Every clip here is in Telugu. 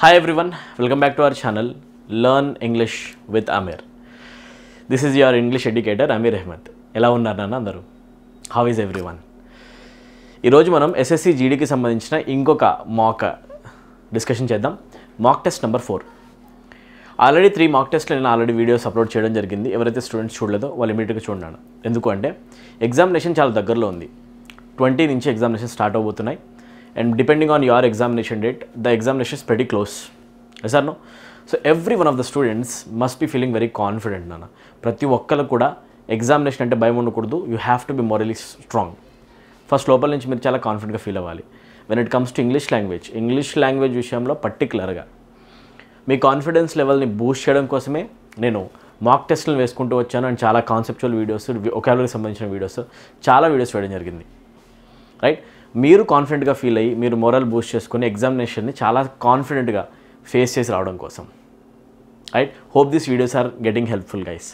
Hi everyone, welcome back to our channel Learn English with Amir. This is your English educator Amir Ahmed. ఎలా ఉన్నారు నాన్న అందరూ? How is everyone? ఈరోజు మనం SSC GDకి సంబంధించిన ఇంకొక మాక్ డిస్కషన్ చేద్దాం. Mock test number 4. ఆల్రెడీ 3 మాక్ టెస్ట్లు నేను ఆల్రెడీ వీడియోస్ అప్లోడ్ చేయడం జరిగింది. ఎవరైతే స్టూడెంట్స్ చూడలేదో వాళ్ళు ఇమీడియట్గా చూడండి. ఎందుకు అంటే ఎగ్జామినేషన్ చాలా దగ్గరలో ఉంది. 20 నుంచి ఎగ్జామినేషన్ స్టార్ట్ అవబోతున్నాయి. And depending on your examination date, the examination is pretty close. Yes or no? So every one of the students must be feeling very confident. Nana. Prati okkala kuda examination ante bayam undakudu. You have to be morally strong. First lopal nunchi meer chala confident ga feel avvali. When it comes to English language vishayamlo particular ga me confidence లెవెల్ని బూస్ట్ చేయడం కోసమే నేను మాక్ టెస్ట్లను వేసుకుంటూ వచ్చాను. అండ్ చాలా కాన్సెప్చువల్ వీడియోస్, ఒకాబులరీకి సంబంధించిన వీడియోస్, చాలా వీడియోస్ వేయడం జరిగింది. రైట్, మీరు కాన్ఫిడెంట్గా ఫీల్ అయ్యి మీరు మోరల్ బూస్ట్ చేసుకుని ఎగ్జామినేషన్ని చాలా కాన్ఫిడెంట్గా ఫేస్ చేసి రావడం కోసం. Right, hope this videos are getting helpful guys.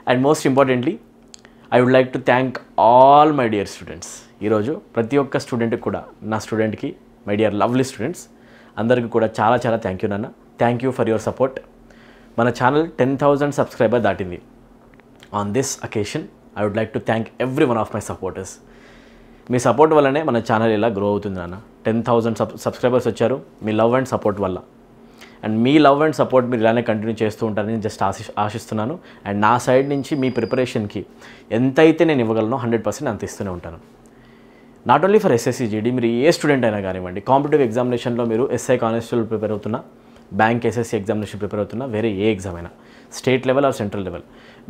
And most importantly I would like to thank all my dear students. ఈరోజు ప్రతి ఒక్క స్టూడెంట్కి కూడా, నా స్టూడెంట్కి, మై డియర్ లవ్లీ స్టూడెంట్స్ అందరికీ కూడా చాలా చాలా థ్యాంక్ యూ నాన్న. Thank you for your support. మన ఛానల్ 10,000 సబ్స్క్రైబర్ దాటింది. On this occasion I would like to thank every one of my supporters. మీ సపోర్ట్ వల్లనే మన ఛానల్ ఇలా గ్రో అవుతుంది నాన్న. 10,000 సబ్స్క్రైబర్స్ వచ్చారు మీ లవ్ అండ్ సపోర్ట్ వల్ల. And me love and support మీరు ఇలానే కంటిన్యూ చేస్తూ ఉంటారని జస్ట్ ఆశిస్తున్నాను. అండ్ నా సైడ్ నుంచి మీ ప్రిపరేషన్కి ఎంతైతే నేను ఇవ్వగలను 100% అంత ఇస్తూనే ఉంటాను. Not only for SSC GD, మీరు ఏ స్టూడెంట్ అయినా కానివ్వండి, కాంపిటేటివ్ ఎగ్జామినేషన్లో మీరు SI కానిస్టేబుల్ ప్రిపేర్ అవుతున్నా, బ్యాంక్ SSC ఎగ్జామినేషన్ ప్రిపేర్ అవుతున్నా, వేరే ఏ ఎగ్జామ్ అయినా, state level or central level,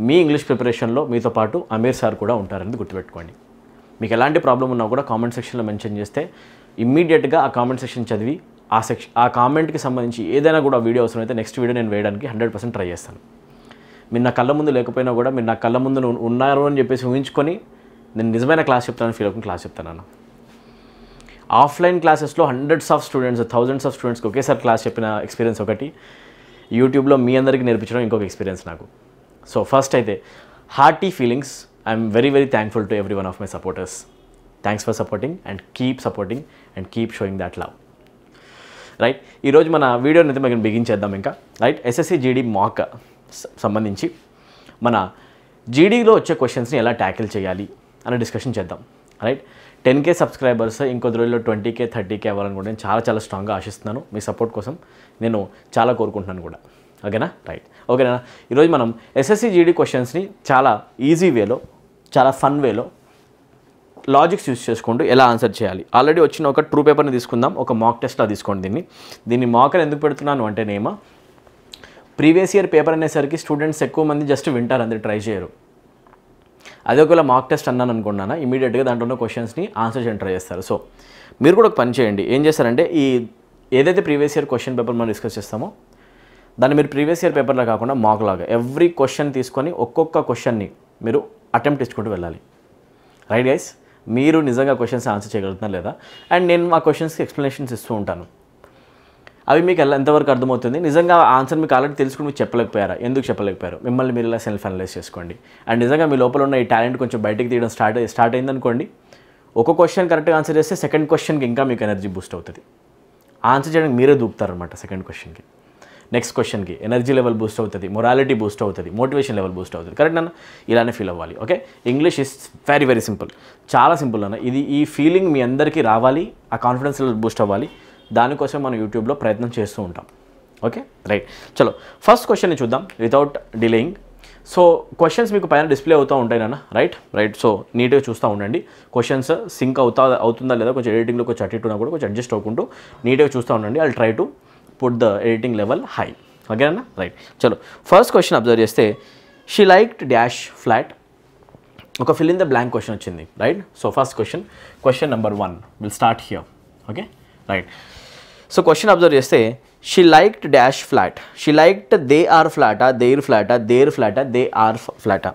మీ ఇంగ్లీష్ ప్రిపరేషన్లో మీతో పాటు అమీర్ సార్ కూడా ఉంటారని గుర్తుపెట్టుకోండి. మీకు ఎలాంటి ప్రాబ్లం ఉన్నా కూడా కామెంట్ సెక్షన్లో మెన్షన్ చేస్తే ఇమ్మీడియట్గా ఆ కామెంట్ సెక్షన్ చదివి ఆ కామెంట్కి సంబంధించి ఏదైనా కూడా వీడియో అవసరం అయితే నెక్స్ట్ వీడియో నేను వేయడానికి 100% ట్రై చేస్తాను. మీరు నా కళ్ళ ముందు లేకపోయినా కూడా మీరు నా కళ్ళ ముందు ఉన్నారు అని చెప్పేసి ఊహించుకొని నేను నిజమైన క్లాస్ చెప్తాను, ఫీల్ అవుకుని క్లాస్ చెప్తాను అన్న. ఆఫ్లైన్ క్లాసెస్లో hundreds of students, thousands of స్టూడెంట్స్కి ఒకేసారి క్లాస్ చెప్పిన ఎక్స్పీరియన్స్ ఒకటి, యూట్యూబ్లో మీ అందరికీ నేర్పించడం ఇంకొక ఎక్స్పీరియన్స్ నాకు. సో ఫస్ట్ అయితే hearty feelings. I'm very very thankful to every one of my supporters. Thanks for supporting and keep supporting and keep sowing that love. Right, ఈరోజు మన వీడియోని అయితే మనం బిగించేద్దాం ఇంకా. రైట్, SSC GD మాక్ సంబంధించి మన GDలో వచ్చే క్వశ్చన్స్ని ఎలా ట్యాకిల్ చేయాలి అనే డిస్కషన్ చేద్దాం. రైట్, 10K సబ్స్క్రైబర్స్ ఇంకొద్ది రోజుల్లో 20K 30K అవ్వాలని కూడా నేను చాలా చాలా స్ట్రాంగ్గా ఆశిస్తున్నాను. మీ సపోర్ట్ కోసం నేను చాలా కోరుకుంటున్నాను కూడా. ఓకేనా? రైట్, ఓకేనా. ఈరోజు మనం SSC GD క్వశ్చన్స్ని చాలా ఈజీ వేలో, చాలా ఫన్ వేలో లాజిక్స్ యూస్ చేసుకుంటూ ఎలా ఆన్సర్ చేయాలి. ఆల్రెడీ వచ్చిన ఒక ట్రూ పేపర్ని తీసుకుందాం, ఒక మాక్ టెస్ట్లా తీసుకోండి. దీన్ని మాక్ అని ఎందుకు పెడుతున్నాను అంటే నేమో ప్రీవియస్ ఇయర్ పేపర్ అనేసరికి స్టూడెంట్స్ ఎక్కువ మంది జస్ట్ వింటారు, అందరు ట్రై చేయరు. అదే ఒకవేళ మాక్ టెస్ట్ అన్నాను అనుకున్నాను, ఇమీడియట్గా దాంట్లో ఉన్న క్వశ్చన్స్ని ఆన్సర్ చేయడానికి ట్రై చేస్తారు. సో మీరు కూడా ఒక పని చేయండి. ఏం చేస్తారంటే ఈ ఏదైతే ప్రీవియస్ ఇయర్ క్వశ్చన్ పేపర్ మనం డిస్కస్ చేస్తామో దాన్ని మీరు ప్రీవియస్ ఇయర్ పేపర్లో కాకుండా మాక్ లాగా ఎవ్రీ క్వశ్చన్ తీసుకొని ఒక్కొక్క క్వశ్చన్ని మీరు అటెంప్ట్ ఇచ్చుకుంటూ వెళ్ళాలి. రైట్ గైస్, మీరు నిజంగా క్వశ్చన్స్ ఆన్సర్ చేయగలుగుతున్నారు లేదా? అండ్ నేను మా క్వశ్చన్స్కి ఎక్స్ప్లెనేషన్స్ ఇస్తూ ఉంటాను. అవి మీకు ఎంతవరకు అర్థమవుతుంది, నిజంగా ఆన్సర్ మీకు ఆల్రెడీ తెలుసుకుని మీకు చెప్పలేకపోయారా, ఎందుకు చెప్పలేకపోయారు, మిమ్మల్ని మీరు ఇలా సెల్ఫ్ అనలైజ్ చేసుకోండి. అండ్ నిజంగా మీ లోపల ఉన్న ఈ టాలెంట్ కొంచెం బయటకు తీయడం స్టార్ట్ అయిందనుకోండి, ఒక క్వశ్చన్ కరెక్ట్గా ఆన్సర్ చేస్తే సెకండ్ క్వశ్చన్కి ఇంకా మీకు ఎనర్జీ బూస్ట్ అవుతుంది. ఆన్సర్ చేయడానికి మీరే దూకుతారనమాట. సెకండ్ క్వశ్చన్కి, నెక్స్ట్ క్వశ్చన్కి ఎనర్జీ లెవెల్ బూస్ట్ అవుతుంది, మొరాలిటీ బూస్ట్ అవుతుంది, మోటివేషన్ లెవెల్ బూస్ట్ అవుతుంది. కరెక్ట్ అన్న? ఇలానే ఫీల్ అవ్వాలి. Okay, English is very very simple, చాలా సింపుల్ అన్న. ఈ ఫీలింగ్ మీ అందరికీ రావాలి, ఆ కాన్ఫిడెన్స్ లెవెల్ బూస్ట్ అవ్వాలి. దానికోసం మనం యూట్యూబ్లో ప్రయత్నం చేస్తూ ఉంటాం. Okay, right. చలో ఫస్ట్ క్వశ్చన్ని చూద్దాం వితౌట్ డిలేయింగ్. సో క్వశ్చన్స్ మీకు పైన డిస్ప్లే అవుతూ ఉంటాయి నాన్న. రైట్. సో నీట్గా చూస్తూ ఉండండి. క్వశ్చన్స్ సింక్ అవుతుందా లేదా, కొంచెం ఎడిటింగ్లో కొంచెం అటు ఇటున్నా కూడా కొంచెం అడ్జస్ట్ అవ్వకుంటూ నీట్గా చూస్తూ ఉండండి. I try to put the editing level high. ఓకేనా? రైట్. చలో ఫస్ట్ క్వశ్చన్ అబ్జర్వ్ చేస్తే షీ లైక్డ్ డాష్ ఫ్లాట్. ఒక fill in the blank question వచ్చింది. Right. So first question number 1 will start here. Okay, right. So question observe చేస్తే she liked dash flat. She liked they are ఫ్లాటా, దేర్ ఫ్లాటా, దేర్ ఫ్లాటా, దే ఆర్ ఫ్లాటా.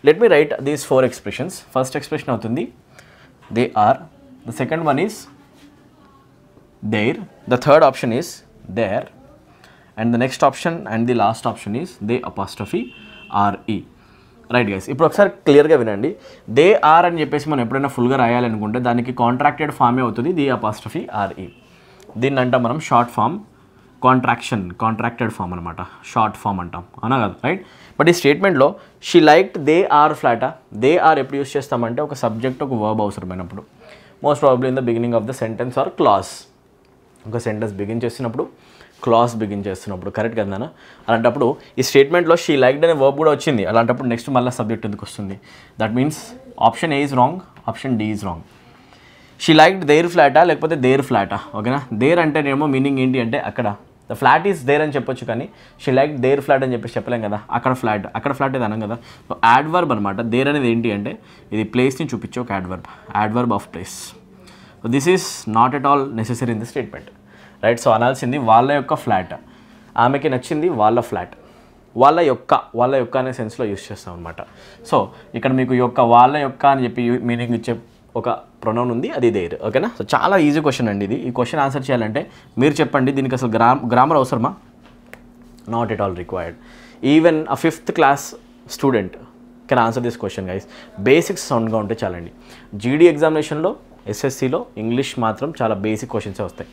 Let me write these 4 expressions. First expression అవుతుంది they are, the second one is there, the third option is there, and the next option and the last option is they apostrophe RE. Right guys, ఇప్పుడు ఒకసారి క్లియర్గా వినండి. దే ఆర్ అని చెప్పేసి మనం ఎప్పుడైనా ఫుల్గా రాయాలనుకుంటే దానికి కాంట్రాక్టెడ్ ఫామే అవుతుంది ది అపాస్ట్రఫీ RE. దీన్ని అంటాం మనం షార్ట్ ఫామ్ కాంట్రాక్టెడ్ ఫామ్ అనమాట, షార్ట్ ఫామ్ అంటాం, అవునా కదా, రైట్. బట్ ఈ స్టేట్మెంట్లో షీ లైక్డ్ దే ఆర్ ఫ్లాటా, దే ఆర్ ఎప్పుడు యూస్ చేస్తామంటే ఒక సబ్జెక్ట్ ఒక వర్బ్ అవసరమైనప్పుడు, most probably in the beginning of the sentence or clause. ఒక సెంటెన్స్ బిగిన్ చేసినప్పుడు, క్లాస్ బిగిన్ చేస్తున్నప్పుడు, కరెక్ట్ కదా నాన్న. అలాంటప్పుడు ఈ స్టేట్మెంట్లో షీ లైక్డ్ అనే వర్బ్ కూడా వచ్చింది, అలాంటప్పుడు నెక్స్ట్ మళ్ళీ సబ్జెక్ట్ ఎందుకు వస్తుంది? That means option A is wrong, option D is wrong. She liked there ఫ్లాటా లేకపోతే దేర్ ఫ్లాటా, ఓకేనా. దేర్ అంటేనేమో మీనింగ్ ఏంటి అంటే అక్కడ ద ఫ్లాట్ ఈజ్ దేర్ అని చెప్పొచ్చు, కానీ షీ లైక్ దేర్ ఫ్లాట్ అని చెప్పేసి చెప్పలేం కదా. అక్కడ ఫ్లాట్ ఇది అనం కదా. సో యాడ్వర్బ్ అనమాట. దేర్ అనేది ఏంటి అంటే ఇది ప్లేస్ని చూపించే ఒక adverb of place. So this is not at all necessary in the statement, right. So అనాల్సింది వాళ్ళ యొక్క ఫ్లాట్, ఆమెకి నచ్చింది వాళ్ళ ఫ్లాట్, వాళ్ళ యొక్క అనే సెన్స్లో యూస్ చేస్తాం అనమాట. సో ఇక్కడ మీకు వాళ్ళ యొక్క అని చెప్పి మీనింగ్ ఇచ్చే ఒక ప్రొనౌన్ ఉంది, అది దేర్, ఓకేనా. సో చాలా ఈజీ క్వశ్చన్ అండి ఇది. ఈ క్వశ్చన్ ఆన్సర్ చేయాలంటే మీరు చెప్పండి, దీనికి అసలు గ్రామర్ అవసరమా? Not at all required. Even a 5th class student can answer this question guys. Basics సౌండ్గా ఉంటే చాలండి. జీడీ ఎగ్జామినేషన్లో, ఎస్ఎస్సిలో ఇంగ్లీష్ మాత్రం చాలా బేసిక్ క్వశ్చన్సే వస్తాయి.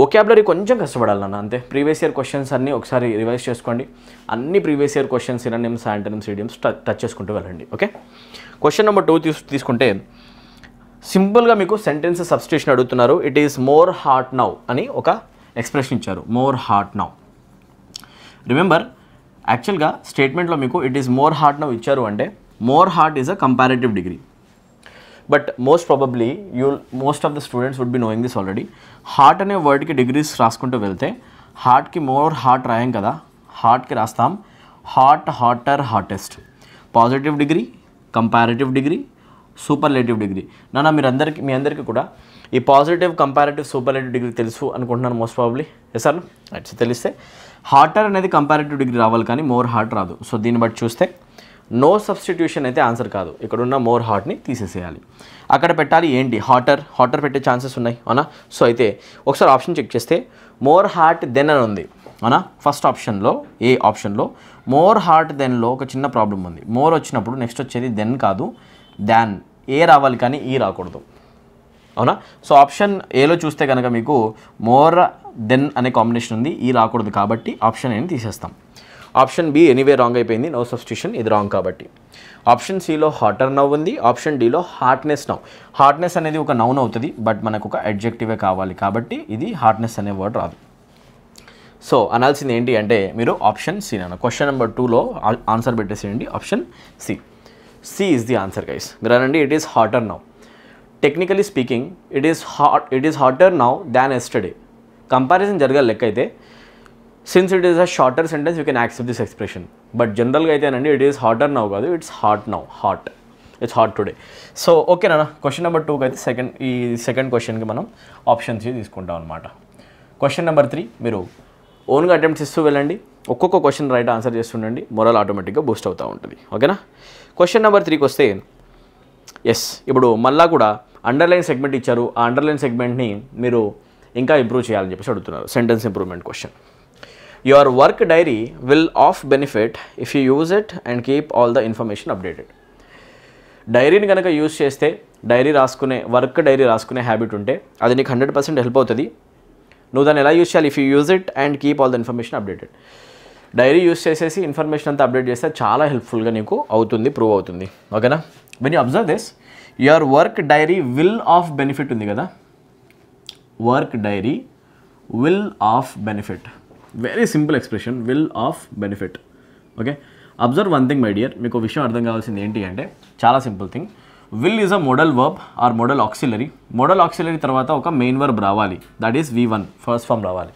వొకాబులరీ కొంచెం కష్టపడాలన్న అంతే. ప్రీవియస్ ఇయర్ క్వశ్చన్స్ అన్నీ ఒకసారి రివైజ్ చేసుకోండి. అన్ని previous year questions synonyms, antonyms, idioms touch చేసుకుంటూ వెళ్ళండి, ఓకే. క్వశ్చన్ నెంబర్ 2 తీసుకుంటే సింపుల్గా మీకు సెంటెన్స్ సబ్స్టిట్యూషన్ అడుగుతున్నారు. It is more hot now అని ఒక ఎక్స్ప్రెషన్ ఇచ్చారు, మోర్ హాట్ నౌ. రిమెంబర్ యాక్చువల్గా స్టేట్మెంట్లో మీకు it is more hot now ఇచ్చారు అంటే more hot is a comparative degree. But most probably most of the students would be knowing this already. Hot అనే వర్డ్కి డిగ్రీస్ రాసుకుంటూ వెళ్తే హాట్కి మోర్ హాట్ రాయం కదా, హాట్కి రాస్తాం hot, hotter, hottest. Positive degree, comparative degree, superlative degree. నాన్న మీ అందరికీ కూడా ఈ పాజిటివ్, కంపారేటివ్, సూపర్లేటివ్ డిగ్రీ తెలుసు అనుకుంటున్నాను most probably. Yes sir, right. తెలిస్తే హాటర్ అనేది కంపారేటివ్ డిగ్రీ రావాలి కానీ మోర్ హాట్ రాదు. సో దీన్ని బట్టి చూస్తే నో సబ్స్టిట్యూషన్ అయితే ఆన్సర్ కాదు. ఇక్కడ ఉన్న మోర్ హాట్ని తీసేసేయాలి. అక్కడ పెట్టాలి ఏంటి, హాటర్ పెట్టే ఛాన్సెస్ ఉన్నాయి, అవునా. సో అయితే ఒకసారి ఆప్షన్ చెక్ చేస్తే మోర్ హాట్ దెన్ అని ఉంది, అవునా. ఫస్ట్ ఆప్షన్లో, ఏ ఆప్షన్లో మోర్ హాట్ దెన్లో ఒక చిన్న ప్రాబ్లం ఉంది. మోర్ వచ్చినప్పుడు నెక్స్ట్ వచ్చేది దెన్ కాదు, దాన్. ఏ రావాలి కానీ ఈ రాకూడదు, అవునా. సో ఆప్షన్ ఏలో చూస్తే కనుక మీకు మోర్ దెన్ అనే కాంబినేషన్ ఉంది, ఈ రాకూడదు కాబట్టి ఆప్షన్ ఏని తీసేస్తాం. ఆప్షన్ బి ఎనీవే రాంగ్ అయిపోయింది, నో సబ్స్టిట్యూషన్, ఇది రాంగ్ కాబట్టి. ఆప్షన్ సిలో హాటర్ నౌ ఉంది, ఆప్షన్ డిలో హార్ట్నెస్ నౌ. హార్ట్నెస్ అనేది ఒక నౌన్ అవుతుంది, బట్ మనకు ఒక అడ్జెక్టివే కావాలి కాబట్టి ఇది హార్ట్నెస్ అనే వర్డ్ రాదు. సో అనాల్సింది ఏంటి అంటే మీరు ఆప్షన్ సి అన్న. క్వశ్చన్ నెంబర్ 2లో ఆన్సర్ పెట్టేసేయండి, option C. C is the answer guys. మీరు అనండి it is hotter now. Technically speaking it is hotter now than yesterday. Comparison జరగాలి లెక్క అయితే, since it is a shorter sentence you can accept this expression. But జనరల్గా అయితే అనండి ఇట్ ఈస్ హాటర్ నౌ కాదు, it's hot now, it's hot today. So ఓకేనా. క్వశ్చన్ నెంబర్ 2కి అయితే సెకండ్ క్వశ్చన్కి మనం ఆప్షన్ సి తీసుకుంటాం అనమాట. క్వశ్చన్ నెంబర్ 3 మీరు ఓన్గా అటెంప్ట్స్ ఇస్తూ వెళ్ళండి, ఒక్కొక్క క్వశ్చన్ రైట్ ఆన్సర్ చేస్తుండండి, మొరల్ ఆటోమేటిక్గా బూస్ట్ అవుతూ ఉంటుంది, ఓకేనా. క్వశ్చన్ నెంబర్ 3కి వస్తే ఎస్, ఇప్పుడు మళ్ళా కూడా అండర్లైన్ సెగ్మెంట్ ఇచ్చారు. ఆ అండర్లైన్ సెగ్మెంట్ని మీరు ఇంకా ఇంప్రూవ్ చేయాలని చెప్పేసి అడుగుతున్నారు. Sentence improvement question. Your work diary will of benefit if you use it and keep all the information updated. డైరీని కనుక యూజ్ చేస్తే, వర్క్ డైరీ రాసుకునే హ్యాబిట్ ఉంటే అది నీకు 100% హెల్ప్ అవుతుంది. నువ్వు దాన్ని ఎలా యూజ్ చేయాలి? If you use it and keep all the information updated. Diary use చేసేసి ఇన్ఫర్మేషన్ అంతా అప్డేట్ చేస్తే చాలా హెల్ప్ఫుల్గా నీకు అవుతుంది, ప్రూవ్ అవుతుంది, ఓకేనా. When you observe this, your work diary will of benefit ఉంది కదా, work diary will of benefit. Very simple expression, will of benefit, okay. Observe one thing my dear, మీకు విషయం అర్థం కావాల్సింది ఏంటి అంటే చాలా simple thing. Will is a model verb or modal auxiliary. Modal auxiliary తర్వాత ఒక మెయిన్ వర్బ్ రావాలి, that is V1 first form రావాలి.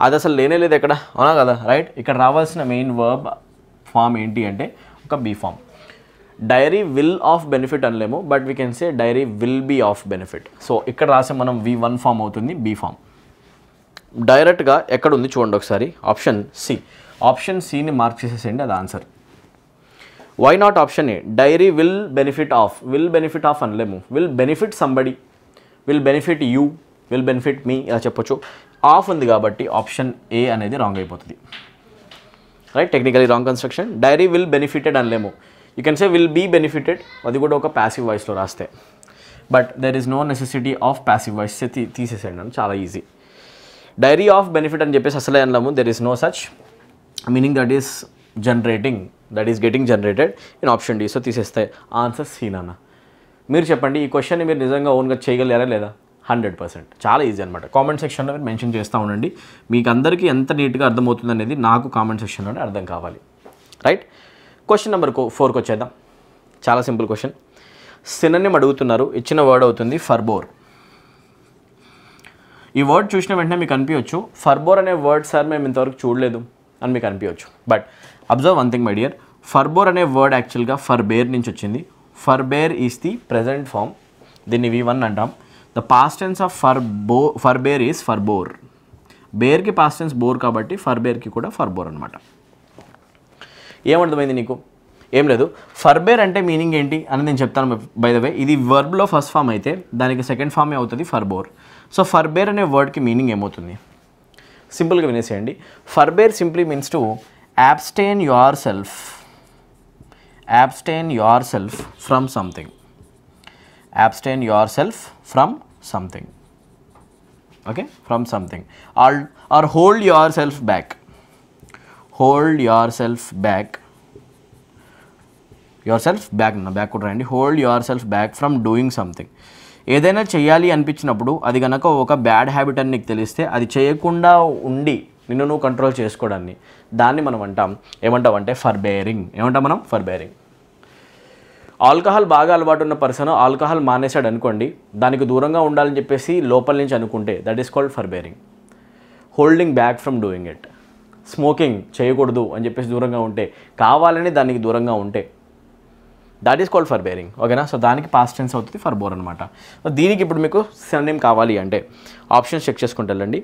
అది అసలు లేనే లేదు ఎక్కడ, అవునా కదా, రైట్. ఇక్కడ రావాల్సిన మెయిన్ వర్బ్ ఫామ్ ఏంటి అంటే ఒక be form. Dairy will of benefit అనలేము, but we can say dairy will be of benefit. So ఇక్కడ రాసే మనం V1 ఫామ్ అవుతుంది, బీ ఫామ్. డైరెక్ట్గా ఎక్కడ ఉంది చూడండి ఒకసారి, ఆప్షన్ సి. ఆప్షన్ సిని మార్క్ చేసేసేయండి, అది answer. Why not option A? Dairy will benefit of అనలేము, will benefit somebody, will benefit you, will benefit me ఇలా చెప్పొచ్చు. ఆఫ్ ఉంది కాబట్టి ఆప్షన్ ఏ అనేది రాంగ్ అయిపోతుంది, right. Technically wrong construction. Dairy will benefited అనలేము, you can say will be benefited, అది కూడా ఒక ప్యాసివ్ వాయిస్లో రాస్తే. But there is no necessity of passive voice, తీసేసేయండి అని, చాలా ఈజీ. డైరీ ఆఫ్ బెనిఫిట్ అని చెప్పేసి అసలే అనలేము. There is no such meaning that is getting generated in option D. So తీసేస్తాయి ఆన్సర్ సి నాన్న. మీరు చెప్పండి ఈ క్వశ్చన్ని మీరు నిజంగా ఓన్గా చేయగలిగారా లేదా? 100%. చాలా ఈజీ అనమాట. కామెంట్ సెక్షన్లో మీరు మెన్షన్ చేస్తూ ఉండండి. మీకు అందరికీ ఎంత నీట్గా అర్థమవుతుంది అనేది నాకు కామెంట్ సెక్షన్లోనే అర్థం కావాలి. రైట్, క్వశ్చన్ నెంబర్ 4కి వచ్చేద్దాం. చాలా సింపుల్ క్వశ్చన్. సినోనిమ్ అడుగుతున్నారు. ఇచ్చిన వర్డ్ అవుతుంది ఫర్బోర్. ఈ వర్డ్ చూసిన వెంటనే మీకు అనిపించవచ్చు ఫర్బోర్ అనే వర్డ్ సార్ మేము ఇంతవరకు చూడలేదు అని మీకు అనిపించవచ్చు. But observe one thing my dear, forbore అనే వర్డ్ యాక్చువల్గా ఫర్బేర్ నుంచి వచ్చింది. Forbear is the present form. దీన్ని V1 అంటాం. The past tense of forbear is forbore. బేర్కి పాస్ట్ టెన్స్ బోర్ కాబట్టి ఫర్బేర్కి కూడా ఫర్బోర్ అనమాట. ఏమర్థమైంది నీకు? ఏం లేదు. ఫర్బేర్ అంటే మీనింగ్ ఏంటి అని నేను చెప్తాను. బై ద వే ఇది వర్బ్లో ఫస్ట్ ఫామ్ అయితే దానికి సెకండ్ ఫామే అవుతుంది ఫర్బోర్. సో ఫర్బేర్ అనే వర్డ్కి మీనింగ్ ఏమవుతుంది? సింపుల్గా వినేసేయండి. Forbear simply means to abstain yourself from something. Abstain yourself from something. Okay, from something. Or hold yourself back. Hold yourself back. Back could రండి. Hold yourself back from doing something. ఏదైనా చేయాలి అనిపించినప్పుడు అది కనుక ఒక బ్యాడ్ హ్యాబిట్ అని నీకు తెలిస్తే అది చేయకుండా ఉండి నిన్ను నువ్వు కంట్రోల్ చేసుకోవడాన్ని దాన్ని మనం ఏమంటామంటే ఫర్బేరింగ్. ఏమంటాం మనం? ఫర్బేరింగ్. ఆల్కహాల్ బాగా అలవాటు ఉన్న పర్సన్ ఆల్కహాల్ మానేశాడు అనుకోండి, దానికి దూరంగా ఉండాలని చెప్పేసి లోపల నుంచి అనుకుంటే that is called forbearing. Holding back from doing it. Smoking చేయకూడదు అని చెప్పేసి దూరంగా ఉంటే, కావాలని దానికి దూరంగా ఉంటే దట్ ఈస్ కాల్డ్ ఫర్బేరింగ్. ఓకేనా? సో దానికి పాస్ట్ టెన్స్ అవుతుంది ఫర్బోర్ అనమాట. సో దీనికి ఇప్పుడు మీకు సినోనిమ్ కావాలి అంటే ఆప్షన్స్ చెక్ చేసుకుంటూ వెళ్ళండి.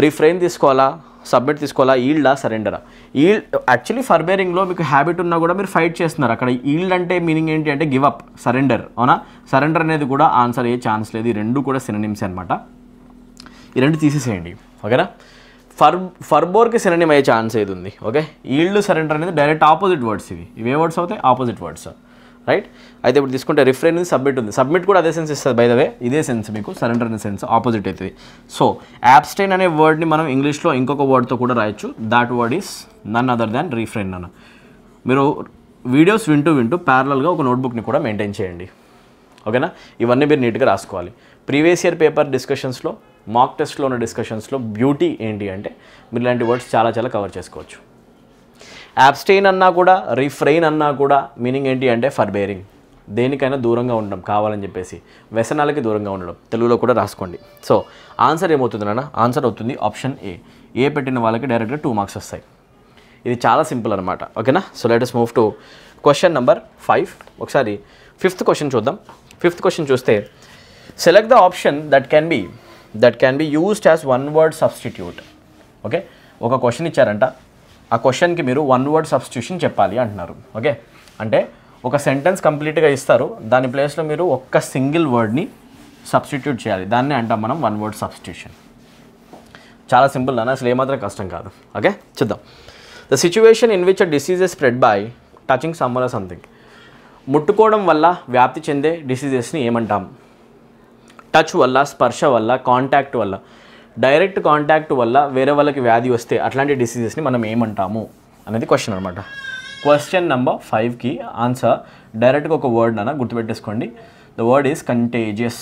రిఫ్రెయిన్ తీసుకోవాలా, సబ్మిట్ తీసుకోవాలా, ఈల్డా, సరెండరా? యాక్చువల్లీ ఫర్బేరింగ్లో మీకు హ్యాబిట్ ఉన్నా కూడా మీరు ఫైట్ చేస్తున్నారు. అక్కడ ఈల్డ్ అంటే మీనింగ్ ఏంటి అంటే గివ్ అప్, సరెండర్. అవునా? సరెండర్ అనేది కూడా ఆన్సర్ అయ్యే ఛాన్స్ లేదు. ఈ రెండు కూడా సినోనిమ్స్ అనమాట. ఈ రెండు తీసేసేయండి. ఓకేనా? ఫర్బోర్కి సినోనిమ్ అయ్యే ఛాన్స్ ఏది ఉంది? ఓకే, ఈల్డ్, సరెండర్ అనేది డైరెక్ట్ ఆపోజిట్ వర్డ్స్. ఇవే వర్డ్స్ అవుతాయి? Opposite words. రైట్. అయితే ఇప్పుడు తీసుకుంటే రిఫ్రెయిన్ ఉంది, సబ్మిట్ ఉంది. సబ్మిట్ కూడా అదే సెన్స్ ఇస్తుంది. బై ద వే ఇదే సెన్స్ మీకు. సరెండర్ అనే సెన్స్ ఆపోజిట్ అవుతుంది. సో యాబ్స్టైన్ అనే వర్డ్ని మనం ఇంగ్లీష్లో ఇంకొక వర్డ్తో కూడా రాయొచ్చు. That word is none other than refrain అన్న. మీరు వీడియోస్ వింటూ ప్యారలల్గా ఒక నోట్బుక్ని కూడా మెయింటైన్ చేయండి. ఓకేనా? ఇవన్నీ మీరు నీట్గా రాసుకోవాలి. ప్రీవియస్ ఇయర్ పేపర్ డిస్కషన్స్లో, మాక్ టెస్ట్లో ఉన్న డిస్కషన్స్లో బ్యూటీ ఏంటి అంటే మీరు ఇలాంటి వర్డ్స్ చాలా కవర్ చేసుకోవచ్చు. యాబ్స్టైన్ అన్నా కూడా, రిఫ్రెయిన్ అన్నా కూడా మీనింగ్ ఏంటి అంటే ఫర్బేరింగ్. దేనికైనా దూరంగా ఉండడం, కావాలని చెప్పేసి వ్యసనాలకి దూరంగా ఉండడం. తెలుగులో కూడా రాసుకోండి. సో ఆన్సర్ ఏమవుతుంది నాన్న? ఆన్సర్ అవుతుంది ఆప్షన్ ఏ. ఏ పెట్టిన వాళ్ళకి డైరెక్ట్గా 2 మార్క్స్ వస్తాయి. ఇది చాలా సింపుల్ అనమాట. ఓకేనా? So let us move to question number 5. ఒకసారి 5th క్వశ్చన్ చూద్దాం. 5th క్వశ్చన్ చూస్తే select the option that can be used as one word substitute. Okay, ఒక క్వశ్చన్ ఇచ్చారంట. ఆ క్వశ్చన్కి మీరు వన్ వర్డ్ సబ్స్టిట్యూషన్ చెప్పాలి అంటున్నారు. ఓకే, అంటే ఒక సెంటెన్స్ కంప్లీట్గా ఇస్తారు, దాని ప్లేస్లో మీరు ఒక్క సింగిల్ వర్డ్ని సబ్స్టిట్యూట్ చేయాలి. దాన్ని అంటాం మనం వన్ వర్డ్ సబ్స్టిట్యూషన్. చాలా సింపుల్ నాన్న, అసలు ఏమాత్రం కష్టం కాదు. ఓకే, చూద్దాం. The situation in which a disease is spread by touching someone or something. ముట్టుకోవడం వల్ల వ్యాప్తి చెందే డిసీజెస్ని ఏమంటాం? టచ్ వల్ల, స్పర్శ వల్ల, కాంటాక్ట్ వల్ల. డైరెక్ట్ కాంటాక్ట్ వల్ల వేరే వాళ్ళకి వ్యాధి వస్తే అట్లాంటి డిసీజెస్ని మనం ఏమంటాము అనేది క్వశ్చన్ అనమాట. క్వశ్చన్ నెంబర్ 5కి ఆన్సర్ డైరెక్ట్గా ఒక వర్డ్ నాన్న గుర్తుపెట్టేసుకోండి. The word is contagious.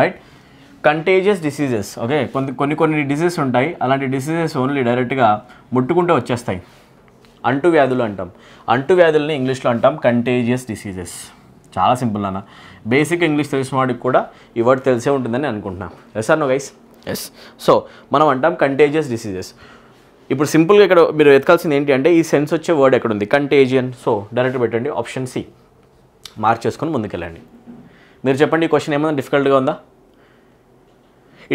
Right, contagious diseases. Okay, కొన్ని డిసీజెస్ ఉంటాయి, అలాంటి డిసీజెస్ ఓన్లీ డైరెక్ట్గా ముట్టుకుంటే వచ్చేస్తాయి. అంటువ్యాధులు అంటాం. అంటువ్యాధుల్ని ఇంగ్లీష్లో అంటాం కంటేజియస్ డిసీజెస్. చాలా సింపుల్ అన్న. బేసిక్ ఇంగ్లీష్ తెలిసిన వాడికి కూడా ఈ వర్డ్ తెలిసే ఉంటుందని అనుకుంటున్నాం. Yes or no guys? Yes. So మనం అంటాం కంటేజియస్ డిసీజెస్. ఇప్పుడు సింపుల్గా ఇక్కడ మీరు వెతకాల్సింది ఏంటి అంటే ఈ సెన్స్ వచ్చే వర్డ్ ఎక్కడుంది? కంటేజియన్. సో డైరెక్ట్ పెట్టండి ఆప్షన్ సి. మార్క్ చేసుకొని ముందుకెళ్ళండి. మీరు చెప్పండి, ఈ క్వశ్చన్ ఏమైనా డిఫికల్ట్గా ఉందా?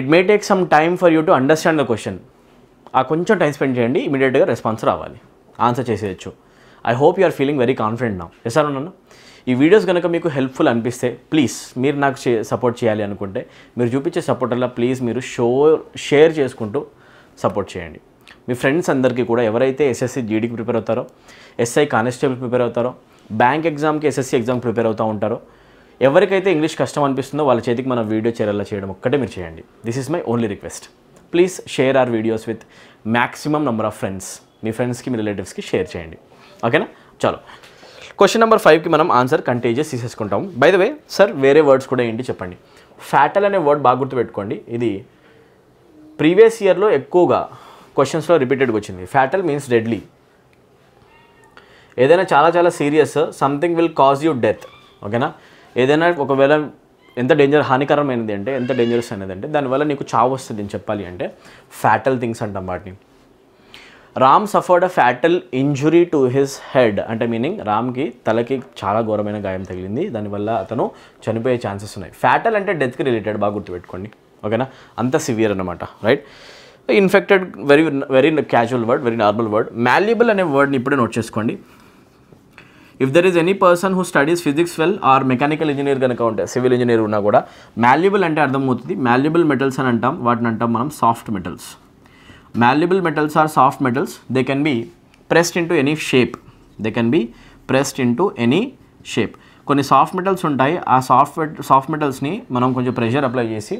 It may take some time for you to understand the question. ఆ కొంచెం టైం స్పెండ్ చేయండి, ఇమీడియట్గా రెస్పాన్స్ రావాలి, ఆన్సర్ చేసేయచ్చు. I hope you are feeling very confident now. Yes or నన్ను? ఈ వీడియోస్ కనుక మీకు హెల్ప్ఫుల్ అనిపిస్తే ప్లీజ్ మీరు నాకు సపోర్ట్ చేయాలి అనుకుంటే మీరు చూపించే సపోర్ట్ వల్ల ప్లీజ్ మీరు షేర్ చేసుకుంటూ సపోర్ట్ చేయండి. మీ ఫ్రెండ్స్ అందరికీ కూడా ఎవరైతే ఎస్ఎస్సి జీడీకి ప్రిపేర్ అవుతారో, ఎస్ఐ కానిస్టేబుల్ ప్రిపేర్ అవుతారో, బ్యాంక్ ఎగ్జామ్కి ఎస్ఎస్సి ఎగ్జామ్ ప్రిపేర్ అవుతూ ఉంటారో, ఎవరికైతే ఇంగ్లీష్ కష్టం అనిపిస్తుందో వాళ్ళ చేతికి మన వీడియో చేరేలా చేయడం ఒక్కటే మీరు చేయండి. This is my only request. Please share our videos with maximum number of friends. మీ ఫ్రెండ్స్కి మీ రిలేటివ్స్కి షేర్ చేయండి. ఓకేనా? చలో క్వశ్చన్ నెంబర్ 5కి మనం ఆన్సర్ కంటేజియస్ తీసేసుకుంటాం. బై ద వే సార్ వేరే వర్డ్స్ కూడా ఏంటి చెప్పండి. ఫ్యాటల్ అనే వర్డ్ బాగా గుర్తుపెట్టుకోండి. ఇది ప్రీవియస్ ఇయర్లో ఎక్కువగా క్వశ్చన్స్లో రిపీటెడ్గా వచ్చింది. Fatal means deadly. ఏదైనా చాలా చాలా serious, something will cause you death. ఓకేనా? ఏదైనా ఒకవేళ ఎంత హానికరమైనది అంటే, ఎంత డేంజరస్ అనేది అంటే దానివల్ల నీకు చావు వస్తుంది అని చెప్పాలి అంటే ఫ్యాటల్ థింగ్స్ అంటాం వాటిని. Ram suffered a fatal injury to his head అంటే మీనింగ్ రామ్కి తలకి చాలా ఘోరమైన గాయం తగిలింది, దానివల్ల అతను చనిపోయే ఛాన్సెస్ ఉన్నాయి. ఫ్యాటల్ అంటే డెత్కి రిలేటెడ్, బాగా గుర్తుపెట్టుకోండి. ఓకేనా? అంత సివియర్ అనమాట. Right? Infected very very casual word, very normal word. Malleable అనే వర్డ్ని ఇప్పుడే నోట్ చేసుకోండి. If there is any person who studies physics well or mechanical engineer కనుక ఉంటే, సివిల్ ఇంజనీర్ ఉన్నా కూడా మాల్యబుల్ అంటే అర్థమవుతుంది. మాల్యబుల్ మెటల్స్ అని అంటాం, వాటిని అంటాం మనం soft metals. Malleable metals are soft metals. They can be pressed into any shape. They can be pressed into any shape. కొన్ని సాఫ్ట్ మెటల్స్ ఉంటాయి. ఆ సాఫ్ట్ మెటల్స్ని మనం కొంచెం ప్రెషర్ అప్లై చేసి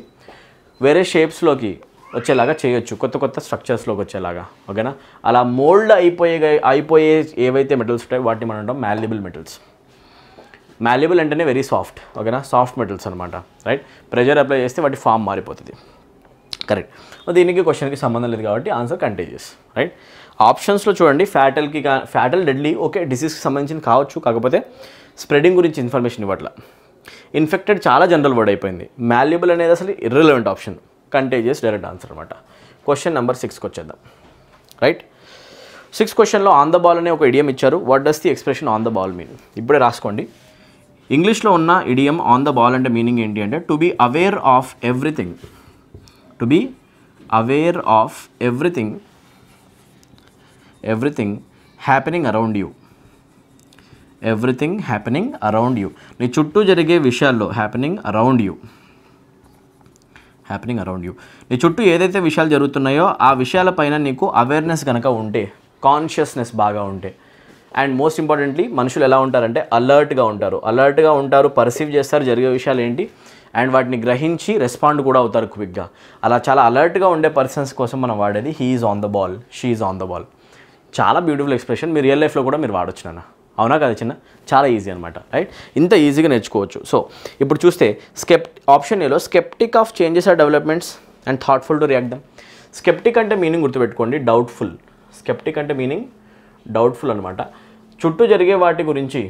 వేరే షేప్స్లోకి వచ్చేలాగా చేయొచ్చు, కొత్త కొత్త స్ట్రక్చర్స్లోకి వచ్చేలాగా. ఓకేనా? అలా మోల్డ్ అయిపోయే ఏవైతే మెటల్స్ ఉంటాయో వాటిని మనం అంటాం మాల్యబుల్ మెటల్స్. మాల్యబుల్ అంటేనే వెరీ సాఫ్ట్. ఓకేనా? సాఫ్ట్ మెటల్స్ అనమాట. రైట్? ప్రెషర్ అప్లై చేస్తే వాటి ఫామ్ మారిపోతుంది. కరెక్ట్. దీనికి క్వశ్చన్కి సంబంధం లేదు కాబట్టి ఆన్సర్ కంటేజియస్. రైట్? ఆప్షన్స్లో చూడండి. ఫ్యాటల్ డెడ్లీ, ఓకే, డిసీజ్కి సంబంధించింది కావచ్చు, కాకపోతే స్ప్రెడింగ్ గురించి ఇన్ఫర్మేషన్ ఇవ్వట్ల. ఇన్ఫెక్టెడ్ చాలా జనరల్ వర్డ్ అయిపోయింది. మాల్యబుల్ అనేది అసలు irrelevant option. Contagious direct answer అనమాట. క్వశ్చన్ నెంబర్ 6కి వచ్చేద్దాం. రైట్? 6th క్వశ్చన్లో ఆన్ ద బాల్ అనే ఒక ఇడియం ఇచ్చారు. What does the expression on the ball mean? ఇప్పుడే రాసుకోండి. ఇంగ్లీష్లో ఉన్న ఇడియం ఆన్ ద బాల్ అంటే మీనింగ్ ఏంటి అంటే to be aware of everything. To be aware of everything happening around you. Everything happening around you. నీ చుట్టూ జరిగే విషయాల్లో happening around you. నీ చుట్టూ ఏదైతే విషయాలు జరుగుతున్నాయో ఆ విషయాలపైన నీకు అవేర్నెస్ కనుక ఉంటే, కాన్షియస్నెస్ బాగా ఉంటే, అండ్ మోస్ట్ ఇంపార్టెంట్లీ మనుషులు ఎలా ఉంటారంటే అలర్ట్గా ఉంటారు, పర్సీవ్ చేస్తారు జరిగే విషయాలు ఏంటి, అండ్ వాటిని గ్రహించి రెస్పాండ్ కూడా అవుతారు క్విక్గా. అలా చాలా అలర్ట్గా ఉండే పర్సన్స్ కోసం మనం వాడేది he is on the ball, she is on the ball. చాలా బ్యూటిఫుల్ ఎక్స్ప్రెషన్. మీ రియల్ లైఫ్లో కూడా మీరు వాడొచ్చు నాన్న. అవునా కదా చిన్న? చాలా ఈజీ అనమాట. రైట్? ఇంత ఈజీగా నేర్చుకోవచ్చు. సో ఇప్పుడు చూస్తే ఆప్షన్ ఏలో sceptic of changes or developments and thoughtful to react them. Sceptic అంటే మీనింగ్ గుర్తుపెట్టుకోండి, డౌట్ఫుల్. స్కెప్టిక్ అంటే మీనింగ్ డౌట్ఫుల్ అనమాట. చుట్టూ జరిగే వాటి గురించి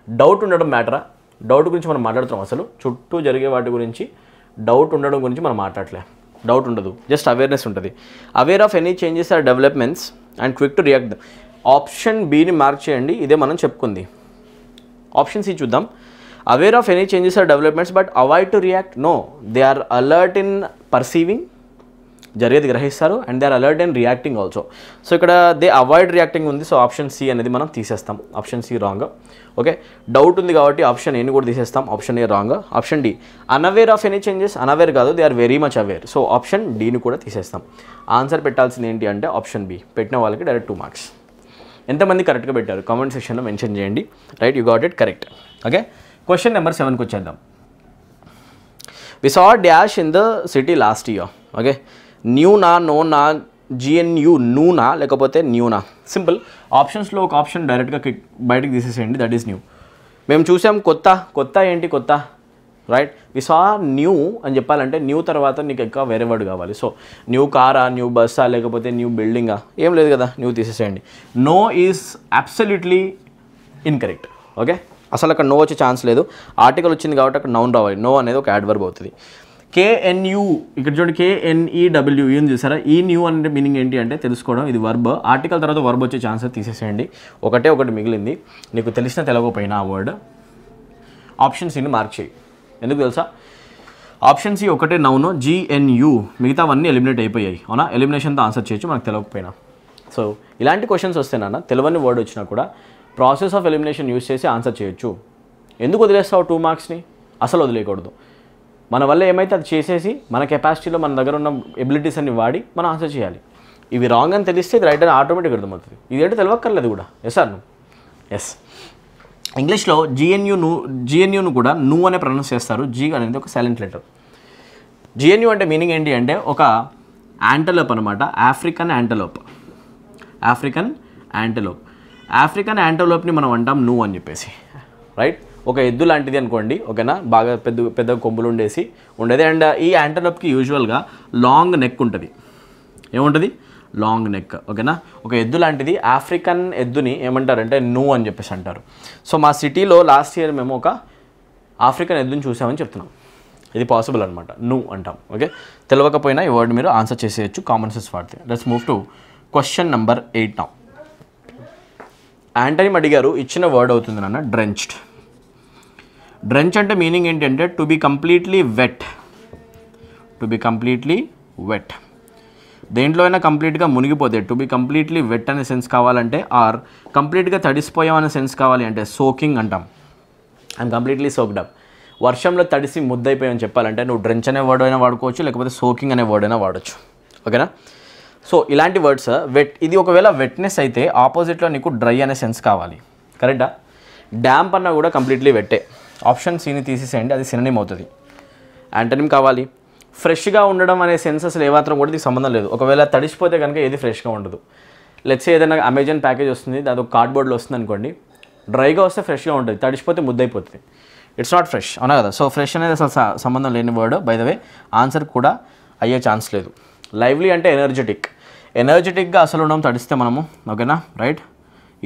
డౌట్ ఉండడం మ్యాటరా? డౌట్ గురించి మనం మాట్లాడుతున్నాం. అసలు చుట్టూ జరిగే వాటి గురించి డౌట్ ఉండడం గురించి మనం మాట్లాడలే. డౌట్ ఉండదు, జస్ట్ అవేర్నెస్ ఉంటుంది. Aware of any changes or developments and quick to react. Option బిని మార్క్ చేయండి. ఇదే మనం చెప్పుకుంది. ఆప్షన్ సి చూద్దాం. Aware of any changes or developments but avoid to react. No, they are alert in perceiving, జరిగేది గ్రహిస్తారు, and they are alert and reacting also. So ఇక్కడ దే అవాయిడ్ రియాక్టింగ్ ఉంది. సో ఆప్షన్ సి అనేది మనం తీసేస్తాం. Option C wrong. Okay, doubt ఉంది కాబట్టి ఆప్షన్ ఏని కూడా తీసేస్తాం. Option A wrong. Option D unaware of any changes. Unaware కాదు, they are very much aware. So option డీని కూడా తీసేస్తాం. ఆన్సర్ పెట్టాల్సింది ఏంటి అంటే ఆప్షన్ బి. పెట్టిన వాళ్ళకి డైరెక్ట్ 2 మార్క్స్. ఎంతమంది కరెక్ట్గా పెట్టారు కామెంట్ సెక్షన్లో మెన్షన్ చేయండి. Right? You got it correct. Okay, question number 7కి వచ్చేద్దాం. We saw dash in the city last year. Okay, న్యూనా, నోనా, జిఎన్యూ, నూనా లేకపోతే న్యూనా? సింపుల్. ఆప్షన్స్లో ఒక ఆప్షన్ డైరెక్ట్గా బయటకు తీసేసేయండి, దట్ ఈస్ న్యూ. మేము చూసాం కొత్త ఏంటి కొత్త? రైట్? వి సా న్యూ అని చెప్పాలంటే న్యూ తర్వాత నీకు ఇంకా వేరే వర్డ్ కావాలి. సో న్యూ కారా, న్యూ బస్సా లేకపోతే న్యూ బిల్డింగా? ఏం లేదు కదా, న్యూ తీసేసేయండి. No is absolutely incorrect. Okay, అసలు అక్కడ నో వచ్చే ఛాన్స్ లేదు. ఆర్టికల్ వచ్చింది కాబట్టి అక్కడ నౌన్ రావాలి. నో అనేది ఒక యాడ్వర్బ్ అవుతుంది. కేఎన్యూ, ఇక్కడ చూడండి, కేఎన్ఈడబ్ల్యూ ఉంది చూసారా? ఈ న్యూ అంటే మీనింగ్ ఏంటి అంటే తెలుసుకోవడం. ఇది వర్బ్. ఆర్టికల్ తర్వాత వర్బ్ వచ్చే ఛాన్సెస్ తీసేసేయండి. ఒకటి మిగిలింది. నీకు తెలిసిన తెలవకపోయినా ఆ వర్డ్. ఆప్షన్ సిని మార్క్ చేయి. ఎందుకు తెలుసా? ఆప్షన్ సి ఒకటే నౌను, జిఎన్యూ, మిగతావన్నీ ఎలిమినేట్ అయిపోయాయి. అవునా? ఎలిమినేషన్తో ఆన్సర్ చేయొచ్చు మనకు తెలియకపోయినా. సో ఇలాంటి క్వశ్చన్స్ వస్తేనన్నా తెలియని వర్డ్ వచ్చినా కూడా ప్రాసెస్ ఆఫ్ ఎలిమినేషన్ యూస్ చేసి ఆన్సర్ చేయొచ్చు. ఎందుకు వదిలేస్తావు 2 మార్క్స్ని? అసలు వదిలేయకూడదు. మన వల్ల ఏమైతే అది చేసేసి మన కెపాసిటీలో మన దగ్గర ఉన్న ఎబిలిటీస్ అన్ని వాడి మనం ఆన్సర్ చేయాలి. ఇవి రాంగ్ అని తెలిస్తే ఇది రైట్ అని ఆటోమేటిక్గా అర్థమవుతుంది. ఇదేంటో తెలియక్కర్లేదు కూడా. Yes or no? ఎస్. ఇంగ్లీష్లో జిఎన్యూను కూడా ను అనే ప్రొనౌన్స్ చేస్తారు. జీ అనేది ఒక సైలెంట్ లెటర్. జిఎన్యూ అంటే మీనింగ్ ఏంటి అంటే ఒక యాంటలోప్ అనమాట. ఆఫ్రికన్ యాంటలోప్ని మనం అంటాం ను అని చెప్పేసి, రైట్. ఒక ఎద్దు లాంటిది అనుకోండి, ఓకేనా, బాగా పెద్ద కొమ్ములు ఉండేది. అండ్ ఈ యాంటలోప్కి యూజువల్గా లాంగ్ నెక్ ఉంటుంది. ఏముంటుంది? లాంగ్ నెక్, ఓకేనా. ఒక ఎద్దు లాంటిది ఆఫ్రికన్ ఎద్దుని ఏమంటారంటే ను అని చెప్పేసి అంటారు. సో మా సిటీలో లాస్ట్ ఇయర్ మేము ఒక ఆఫ్రికన్ ఎద్దుని చూసామని చెప్తున్నాం. ఇది పాసిబుల్ అనమాట, ను అంటాం. ఓకే, తెలియకపోయినా ఈ వర్డ్ మీరు ఆన్సర్ చేసేయచ్చు కామన్ సెన్స్ వాడితే. Let's move to question number 8 now. Antony అడిగారు, ఇచ్చిన వర్డ్ అవుతుంది నాన్న డ్రెంచ్డ్. డ్రెంచ్ అంటే మీనింగ్ ఏంటంటే టు బి కంప్లీట్లీ వెట్. దేంట్లో అయినా కంప్లీట్గా మునిగిపోతే టు బి కంప్లీట్లీ వెట్ అనే సెన్స్ కావాలంటే, ఆర్ కంప్లీట్గా తడిసిపోయామనే సెన్స్ కావాలి అంటే సోకింగ్ అంటాం. I'm completely soaked up. వర్షంలో తడిసి ముద్దయిపోయామని చెప్పాలంటే నువ్వు డ్రెంచ్ అనే వర్డ్ అయినా వాడుకోవచ్చు, లేకపోతే సోకింగ్ అనే వర్డ్ అయినా వాడచ్చు, ఓకేనా. సో ఇలాంటి వర్డ్స్ వెట్, ఇది ఒకవేళ వెట్నెస్ అయితే ఆపోజిట్లో నీకు డ్రై అనే సెన్స్ కావాలి, కరెక్టా. డ్యాంప్ అన్నా కూడా కంప్లీట్లీ వెట్టే. ఆప్షన్ సిని తీసేసేయండి, అది సినోనిమ్ అవుతుంది. యాంటనిమ్ కావాలి. ఫ్రెష్గా ఉండడం అనే సెన్స్ అసలు ఏమాత్రం కూడా దీనికి సంబంధం లేదు. ఒకవేళ తడిసిపోతే కనుక ఏది ఫ్రెష్గా ఉండదు. లెట్స్ ఏదైనా అమెజాన్ ప్యాకేజ్ వస్తుంది, అది ఒక కార్డ్బోర్డ్లో వస్తుంది అనుకోండి, డ్రైగా వస్తే ఫ్రెష్గా ఉంటుంది, తడిసిపోతే ముద్దయిపోతుంది. ఇట్స్ నాట్ ఫ్రెష్, అవునా కదా. సో ఫ్రెష్ అనేది అసలు సంబంధం లేని word. By the way answer కూడా అయ్యే ఛాన్స్ లేదు. లైవ్లీ అంటే ఎనర్జెటిక్గా అసలు ఉండడం తడిస్తే మనము, ఓకేనా, రైట్.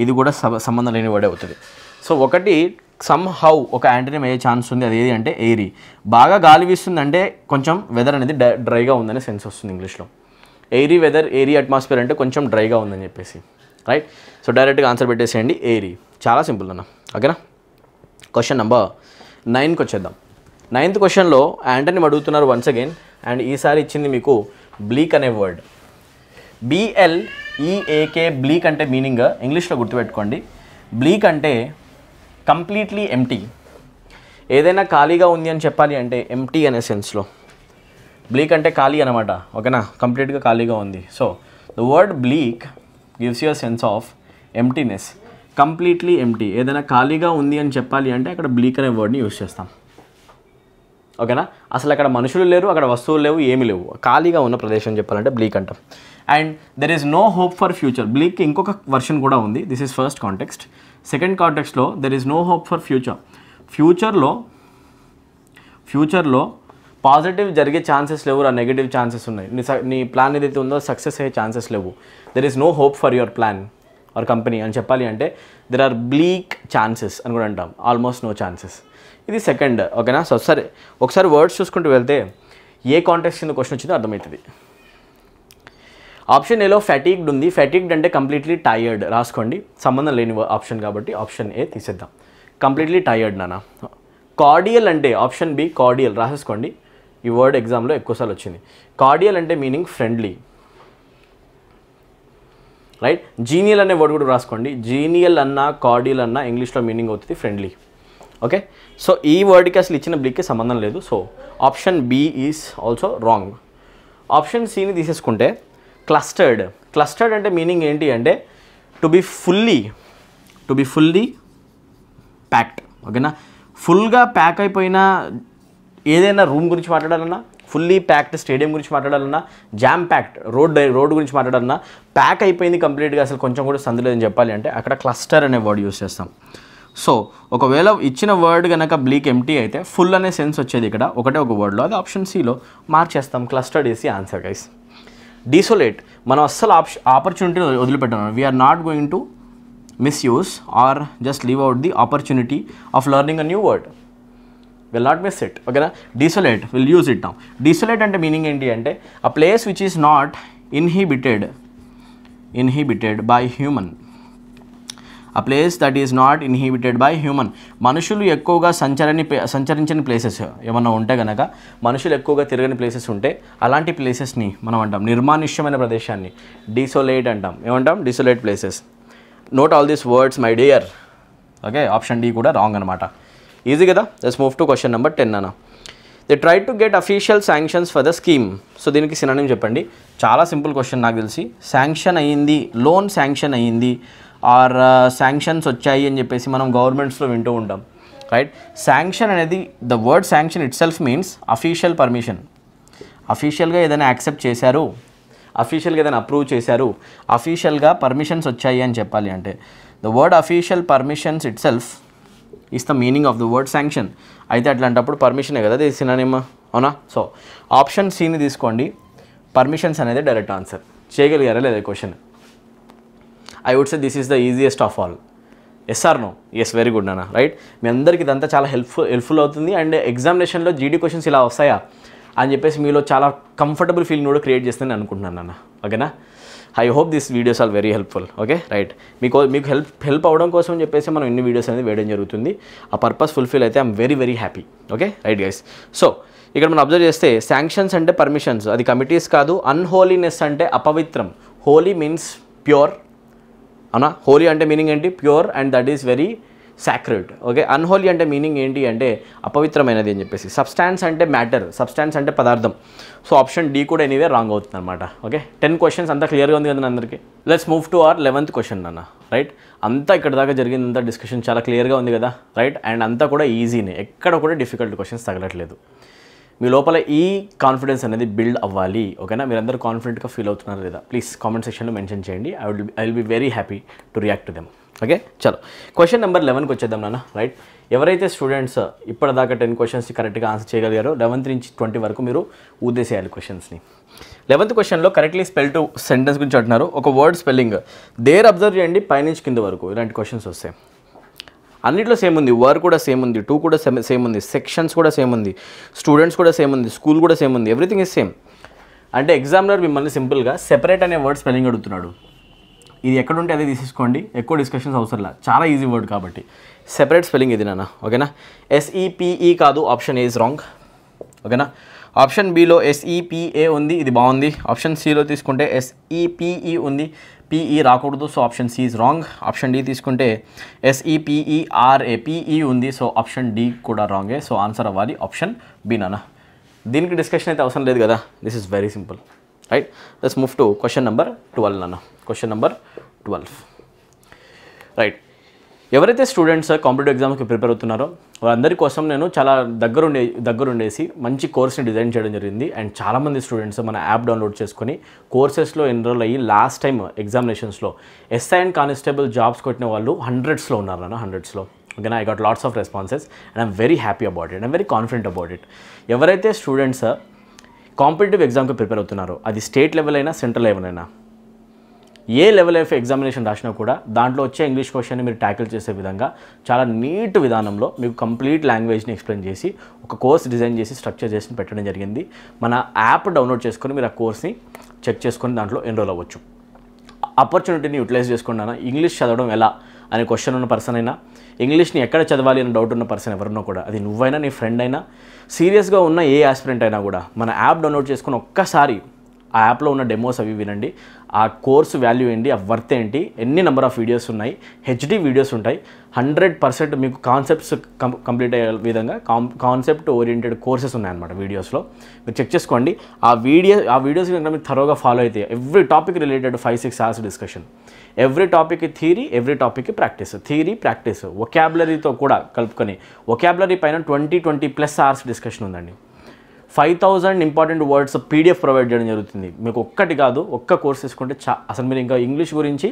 ఇది కూడా సంబంధం లేని వర్డే అవుతుంది. సో ఒకటి సమ్ హౌ ఒక యాంటనిమ్ అయ్యే ఛాన్స్ ఉంది, అది ఏది అంటే ఎయిరీ. బాగా గాలి వీస్తుందంటే కొంచెం వెదర్ అనేది డ్రైగా ఉందనే సెన్స్ వస్తుంది ఇంగ్లీష్లో. ఎయిరీ వెదర్, ఎయిరీ అట్మాస్ఫియర్ అంటే కొంచెం డ్రైగా ఉందని చెప్పేసి, రైట్. సో డైరెక్ట్గా ఆన్సర్ పెట్టేసేయండి ఎయిరీ. చాలా సింపుల్ అన్న, ఓకేనా. క్వశ్చన్ నెంబర్ 9కి వచ్చేద్దాం. 9th క్వశ్చన్లో యాంటనిమ్ అడుగుతున్నారు వన్స్ అగైన్, అండ్ ఈసారి ఇచ్చింది మీకు బ్లీక్ అనే వర్డ్. BLEAK, బ్లీక్ అంటే మీనింగ్ ఇంగ్లీష్లో గుర్తుపెట్టుకోండి. బ్లీక్ అంటే కంప్లీట్లీ ఎంటీ. ఏదైనా ఖాళీగా ఉంది అని చెప్పాలి అంటే ఎంటీ అనే సెన్స్లో. బ్లీక్ అంటే ఖాళీ అనమాట, ఓకేనా, కంప్లీట్గా ఖాళీగా ఉంది. So the word bleak gives you a sense of emptiness, completely empty. ఏదైనా ఖాళీగా ఉంది అని చెప్పాలి అంటే అక్కడ బ్లీక్ అనే వర్డ్ని యూజ్ చేస్తాం, ఓకేనా. అసలు అక్కడ మనుషులు లేరు, అక్కడ వస్తువులు లేవు, ఏమీ లేవు, ఖాళీగా ఉన్న ప్రదేశం చెప్పాలంటే బ్లీక్ అంటాం. And there is no hope for future. బ్లీక్కి ఇంకొక వర్షన్ కూడా ఉంది. This is first context. Second కాంటెక్స్ట్లో there is no hope for future. ఫ్యూచర్లో పాజిటివ్ జరిగే ఛాన్సెస్ లేవు, ఆ నెగిటివ్ ఛాన్సెస్ ఉన్నాయి. నీ ప్లాన్ ఏదైతే ఉందో సక్సెస్ అయ్యే ఛాన్సెస్ లేవు. There is no hope for your plan or company అని చెప్పాలి అంటే దెర్ ఆర్ బ్లీక్ ఛాన్సెస్ అని కూడా అంటాం, ఆల్మోస్ట్ నో ఛాన్సెస్. ఇది సెకండ్, ఓకేనా. సో సరే ఒకసారి వర్డ్స్ చూసుకుంటూ వెళ్తే ఏ కాంటెక్స్ట్ కింద క్వశ్చన్ వచ్చిందో అర్థమవుతుంది. ఆప్షన్ ఏలో ఫ్యాటిగ్డ్ ఉంది. ఫ్యాటిగ్డ్ అంటే కంప్లీట్లీ టైర్డ్, రాసుకోండి, సంబంధం లేని ఆప్షన్ కాబట్టి ఆప్షన్ ఏ తీసేద్దాం. కంప్లీట్లీ టైర్డ్ నాన్న. కార్డియల్ అంటే ఆప్షన్ బి కార్డియల్, రాసేసుకోండి. ఈ వర్డ్ ఎగ్జామ్లో ఎక్కువసార్లు వచ్చింది. కార్డియల్ అంటే మీనింగ్ ఫ్రెండ్లీ, రైట్. జీనియల్ అనే వర్డ్ కూడా రాసుకోండి. జీనియల్ అన్నా కార్డియల్ అన్నా ఇంగ్లీష్లో మీనింగ్ అవుతుంది ఫ్రెండ్లీ, ఓకే. సో ఈ వర్డ్కి అసలు ఇచ్చిన బ్లీక్కి సంబంధం లేదు. So option B is also wrong. Option సిని తీసేసుకుంటే క్లస్టర్డ్ అంటే మీనింగ్ ఏంటి అంటే టు బి ఫుల్లీ ప్యాక్డ్, ఓకేనా. ఫుల్గా ప్యాక్ అయిపోయిన ఏదైనా రూమ్ గురించి మాట్లాడాలన్నా, ఫుల్లీ ప్యాక్డ్ స్టేడియం గురించి మాట్లాడాలన్నా, జామ్ ప్యాక్డ్ రోడ్ గురించి మాట్లాడాలన్నా, ప్యాక్ అయిపోయింది కంప్లీట్గా, అసలు కొంచెం కూడా సందు లేదని చెప్పాలి అంటే అక్కడ క్లస్టర్ అనే వర్డ్ యూస్ చేస్తాం. సో ఒకవేళ ఇచ్చిన వర్డ్ కనుక బ్లీక్ ఎంటీ అయితే ఫుల్ అనే సెన్స్ వచ్చేది ఇక్కడ ఒకటే ఒక వర్డ్లో, అది ఆప్షన్ సిలో మార్చేస్తాం. క్లస్టర్డ్ వేసి ఆన్సర్ గైస్. డిసోలేట్, మనం అస్సలు ఆపర్చునిటీని వదిలిపెట్టాం. We are not going to misuse or just leave out the opportunity of learning a new word. Will not miss it, ఓకేనా. Desolate, will use it now. Desolate అంటే మీనింగ్ ఏంటి అంటే a place which is not inhibited by human. A place that is not inhibited by human. మనుషులు ఎక్కువగా సంచరించని ప్లేసెస్ ఏమన్నా ఉంటే కనుక, మనుషులు ఎక్కువగా తిరగని ప్లేసెస్ ఉంటే అలాంటి ప్లేసెస్ని మనం అంటాం నిర్మానుష్యమైన ప్రదేశాన్ని డిసోలేట్ అంటాం. ఏమంటాం? Desolate places. Note all these words my dear, okay. Option D కూడా రాంగ్ అనమాట. ఈజీ కదా. Let's move to question number 10 అన్న. They try to get official sanctions for the scheme. So దీనికి సినానిమ్ చెప్పండి. చాలా సింపుల్ క్వశ్చన్ నాకు తెలిసి. శాంక్షన్ అయ్యింది, లోన్ శాంక్షన్ అయ్యింది ఆర్ శాంక్షన్స్ వచ్చాయి అని చెప్పేసి మనం గవర్నమెంట్స్లో వింటూ ఉంటాం, రైట్. శాంక్షన్ అనేది the word sanction itself means official permission. అఫీషియల్గా ఏదైనా యాక్సెప్ట్ చేశారు, అఫీషియల్గా ఏదైనా అప్రూవ్ చేశారు, అఫీషియల్గా పర్మిషన్స్ వచ్చాయి అని చెప్పాలి అంటే the word official permissions it self is the meaning of the word sanction. అయితే అట్లాంటప్పుడు పర్మిషనే కదా అది సినానిమ్, అవునా? సో ఆప్షన్ సిని తీసుకోండి, పర్మిషన్స్ అనేది డైరెక్ట్ ఆన్సర్. చేయగలిగారా లేదా question? I would say this is the easiest of all. Yes or no? Yes, very good నాన్న, రైట్. మీ అందరికీ ఇదంతా చాలా హెల్ప్ఫుల్ అవుతుంది. అండ్ ఎగ్జామినేషన్లో జీడీ క్వశ్చన్స్ ఇలా వస్తాయా అని చెప్పేసి మీలో చాలా కంఫర్టబుల్ ఫీలింగ్ కూడా క్రియేట్ చేస్తుందని అనుకుంటున్నాను నాన్న. ఓకేనా? I hope this videos are very helpful. Okay, right. మీకు హెల్ప్ అవ్వడం కోసం చెప్పేసి మనం ఇన్ని వీడియోస్ అనేది వేయడం జరుగుతుంది. ఆ పర్పస్ ఫుల్ఫిల్ అయితే I'm very very happy. Okay, right guys. So ఇక్కడ మనం అబ్జర్వ్ చేస్తే శాంక్షన్స్ అంటే పర్మిషన్స్, అది కమిటీస్ కాదు. అన్హోలీనెస్ అంటే అపవిత్రం. హోలీ మీన్స్ ప్యూర్, అవునా? హోలీ అంటే మీనింగ్ ఏంటి? Pure, and that is very sacred. Okay, unholy అంటే మీనింగ్ ఏంటి అంటే అపవిత్రమైనది అని చెప్పేసి. సబ్స్టాన్స్ అంటే మ్యాటర్, సబ్స్టాన్స్ అంటే పదార్థం. సో ఆప్షన్ డి కూడా ఎనీవే రాంగ్ అవుతుంది అనమాట. ఓకే, 10 క్వశ్చన్స్ అంతా క్లియర్గా ఉంది కదా అందరికీ. Let's move to our 11th question అన్న, రైట్. అంతా ఇక్కడ దాకా జరిగిందంతా డిస్కషన్ చాలా క్లియర్గా ఉంది కదా, రైట్. అండ్ అంతా కూడా ఈజీనే, ఎక్కడ కూడా డిఫికల్ట్ క్వశ్చన్స్ తగలట్లేదు. మీ లోపల ఈ కాన్ఫిడెన్స్ అనేది బిల్డ్ అవ్వాలి. ఓకేనా? మీరందరూ కాన్ఫిడెంట్గా ఫీల్ అవుతున్నారు లేదా? ప్లీజ్ కామెంట్ సెక్షన్లో మెన్షన్ చేయండి. I will be very happy to react to them. Okay, చలో క్వశ్చన్ నెంబర్ 11కి వచ్చేద్దాం నాన్న, రైట్. ఎవరైతే స్టూడెంట్స్ ఇప్పటిదాకా 10 క్వశ్చన్స్ కరెక్ట్గా ఆన్సర్ చేయగలిగారో 11th నుంచి 20 వరకు మీరు ఊదేసేయాలి క్వశ్చన్స్ని. 11th క్వశ్చన్లో కరెక్ట్లీ స్పెల్ టు సెంటెన్స్ గురించి అంటున్నారు. ఒక వర్డ్ స్పెల్లింగ్ దేర్ అబ్జర్వ్ చేయండి, పైనుంచి కింద వరకు ఇలాంటి క్వశ్చన్స్ వస్తాయి. అన్నిట్లో సేమ్ ఉంది, వర్డ్ కూడా సేమ్ ఉంది, టూ కూడా సేమ్ ఉంది, సెక్షన్స్ కూడా సేమ్ ఉంది, స్టూడెంట్స్ కూడా సేమ్ ఉంది, స్కూల్ కూడా సేమ్ ఉంది, ఎవ్రీథింగ్ ఇస్ సేమ్. అంటే ఎగ్జామినర్ మిమ్మల్ని సింపుల్గా సెపరేట్ అనే వర్డ్ స్పెల్లింగ్ అడుగుతున్నాడు. ఇది ఎక్కడుంటే అదే తీసేసుకోండి, ఎక్కువ డిస్కషన్స్ అవసరం లేదు, చాలా ఈజీ వర్డ్ కాబట్టి. సెపరేట్ స్పెల్లింగ్ ఇది నాన్న. ఓకేనా? SEPE కాదు, ఆప్షన్ ఏ ఇస్ రాంగ్. ఓకేనా? ఆప్షన్ బిలో SEPA ఉంది, ఇది బాగుంది. ఆప్షన్ సిలో తీసుకుంటే SEPE ఉంది, PE రాకూడదు, so option C is wrong. Option D తీసుకుంటే SEPERAPE ఉంది, సో ఆప్షన్ డి కూడా రాంగే. సో ఆన్సర్ అవ్వాలి ఆప్షన్ బి నాన్న. దీనికి డిస్కషన్ అయితే అవసరం లేదు కదా, this is very simple, right. Let's move to question number 12 నాన్న. Question number 12, right. ఎవరైతే స్టూడెంట్స్ కాంపిటేటివ్ ఎగ్జామ్కి ప్రిపేర్ అవుతున్నారో వాళ్ళందరి కోసం నేను చాలా దగ్గరుండేసి మంచి కోర్స్ని డిజైన్ చేయడం జరిగింది. అండ్ చాలామంది స్టూడెంట్స్ మన యాప్ డౌన్లోడ్ చేసుకొని కోర్సెస్లో ఎన్రోల్ అయ్యి లాస్ట్ టైం ఎగ్జామినేషన్స్లో SI అండ్ కానిస్టేబుల్ జాబ్స్ కొట్టిన వాళ్ళు హండ్రెడ్స్లో ఉన్నారు నాన్న, హండ్రెడ్స్లో. ఓకేనా? I got lots of responses and I'm very happy about it, I'm very confident about it. ఎవరైతే స్టూడెంట్స్ కాంపిటేటివ్ ఎగ్జామ్కి ప్రిపేర్ అవుతున్నారో అది స్టేట్ లెవెల్ అయినా సెంట్రల్ లెవెల్ అయినా ఏ లెవెల్ ఆఫ్ ఎగ్జామినేషన్ రాసినా కూడా దాంట్లో వచ్చే ఇంగ్లీష్ క్వశ్చన్ని మీరు ట్యాకిల్ చేసే విధంగా చాలా నీట్ విధానంలో మీకు కంప్లీట్ లాంగ్వేజ్ని ఎక్స్ప్లెయిన్ చేసి ఒక కోర్స్ డిజైన్ చేసి స్ట్రక్చర్ చేసి పెట్టడం జరిగింది. మన యాప్ డౌన్లోడ్ చేసుకొని మీరు ఆ కోర్స్ని చెక్ చేసుకొని దాంట్లో ఎన్రోల్ అవ్వచ్చు. ఆపర్చునిటీని యూటిలైజ్ చేసుకున్నాను. ఇంగ్లీష్ చదవడం ఎలా అనే క్వశ్చన్ ఉన్న పర్సన్ అయినా, ఇంగ్లీష్ని ఎక్కడ చదవాలి అనే డౌట్ ఉన్న పర్సన్ ఎవరన్నా కూడా, అది నువ్వైనా నీ ఫ్రెండ్ అయినా, సీరియస్గా ఉన్న ఏ ఆస్పిరెంట్ అయినా కూడా మన యాప్ డౌన్లోడ్ చేసుకుని ఒక్కసారి ఆ యాప్లో ఉన్న డెమోస్ అవి వినండి. ఆ కోర్సు వాల్యూ ఏంటి, ఆ వర్త్ ఏంటి, ఎన్ని నెంబర్ ఆఫ్ వీడియోస్ ఉన్నాయి, HD వీడియోస్ ఉంటాయి. 100% మీకు కాన్సెప్ట్స్ కంప్లీట్ అయ్యే విధంగా కాన్సెప్ట్ ఓరియంటెడ్ కోర్సెస్ ఉన్నాయన్నమాట వీడియోస్లో. మీరు చెక్ చేసుకోండి. ఆ వీడియోస్ కనుక మీరు థరోగా ఫాలో అయితే every topic related 5-6 hours discussion, every topic theory, every topic practice, theory practice, వొకాబులరీతో కూడా కలుపుకొని వొకాబులరీ పైన 20+ hours డిస్కషన్ ఉందండి. 5000 ఇంపార్టెంట్ వర్డ్స్ PDF ప్రొవైడ్ చేయడం జరుగుతుంది. మీకు ఒక్కటి కాదు, ఒక్క కోర్స్ తీసుకుంటే అసలు మీరు ఇంకా ఇంగ్లీష్ గురించి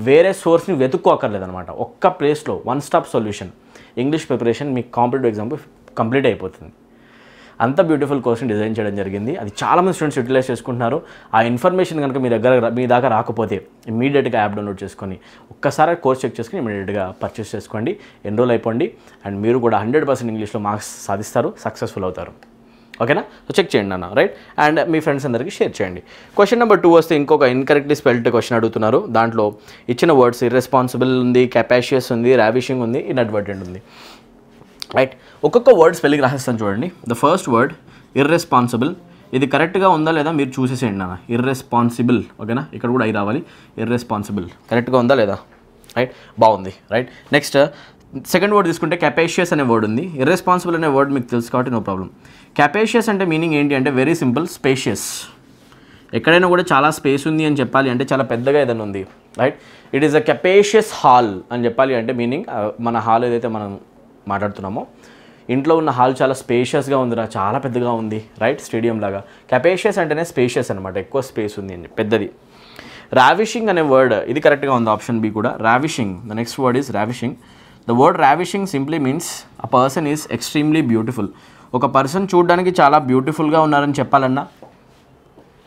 వేరే సోర్స్ని వెతుక్కోకర్లేదనమాట. ఒక్క ప్లేస్లో one stop solution English preparation మీకు కాంపిటేటివ్ ఎగ్జామ్కి కంప్లీట్ అయిపోతుంది. అంత బ్యూటిఫుల్ కోర్స్ని డిజైన్ చేయడం జరిగింది. అది చాలామంది స్టూడెంట్స్ యూటిలైజ్ చేసుకుంటున్నారు. ఆ ఇన్ఫర్మేషన్ కనుక మీ దాకా రాకపోతే ఇమీడియట్గా యాప్ డౌన్లోడ్ చేసుకొని ఒక్కసారి కోర్స్ చెక్ చేసుకుని ఇమీడియట్గా పర్చేస్ చేసుకోండి, ఎన్రోల్ అయిపోండి. అండ్ మీరు కూడా 100% ఇంగ్లీష్లో మార్క్స్ సాధిస్తారు, సక్సెస్ఫుల్ అవుతారు. ఓకేనా? సో చెక్ చేయండి అన్న, రైట్. అండ్ మీ ఫ్రెండ్స్ అందరికీ షేర్ చేయండి. క్వశ్చన్ నెంబర్ 2 వస్తే ఇంకొక ఇన్కరెక్ట్లీ స్పెల్డ్ క్వశ్చన్ అడుగుతున్నారు. దాంట్లో ఇచ్చిన వర్డ్స్ ఇర్రెస్పాన్సిబుల్ ఉంది, కెపాషియస్ ఉంది, రావిషింగ్ ఉంది, ఇన్అడ్వర్టెంట్ ఉంది, రైట్. ఒక్కొక్క వర్డ్ స్పెల్లింగ్ రాసేస్తాను చూడండి. ద ఫస్ట్ వర్డ్ ఇర్రెస్పాన్సిబుల్, ఇది కరెక్ట్గా ఉందా లేదా మీరు చూసేసేయండి నాన్న. ఇర్రెస్పాన్సిబుల్, ఓకేనా? ఇక్కడ కూడా అయి రావాలి. ఇర్రెస్పాన్సిబుల్ కరెక్ట్గా ఉందా లేదా, రైట్, బాగుంది, రైట్. నెక్స్ట్ సెకండ్ వర్డ్ తీసుకుంటే కెపాషియస్ అనే వర్డ్ ఉంది. ఇర్రెస్పాన్సిబుల్ అనే వర్డ్ మీకు తెలుసు కాబట్టి నో ప్రాబ్లం. కెపాషియస్ అంటే మీనింగ్ ఏంటి అంటే వెరీ సింపుల్, స్పేషియస్. ఎక్కడైనా కూడా చాలా స్పేస్ ఉంది అని చెప్పాలి అంటే చాలా పెద్దగా ఏదైనా ఉంది, right. It is a capacious hall అని చెప్పాలి అంటే మీనింగ్ మన హాల్ ఏదైతే మనం మాట్లాడుతున్నామో ఇంట్లో ఉన్న హాల్ చాలా స్పేషియస్గా ఉందిరా, చాలా పెద్దగా ఉంది, రైట్. స్టేడియం లాగా. కెపేషియస్ అంటేనే స్పేషియస్ అనమాట, ఎక్కువ స్పేస్ ఉంది అని, పెద్దది. రావిషింగ్ అనే వర్డ్ ఇది కరెక్ట్గా ఉంది, ఆప్షన్ బి కూడా. Ravishing, the next word is ravishing. The word ravishing simply means a person is extremely beautiful. ఒక పర్సన్ చూడడానికి చాలా బ్యూటిఫుల్గా ఉన్నారని చెప్పాలన్నా,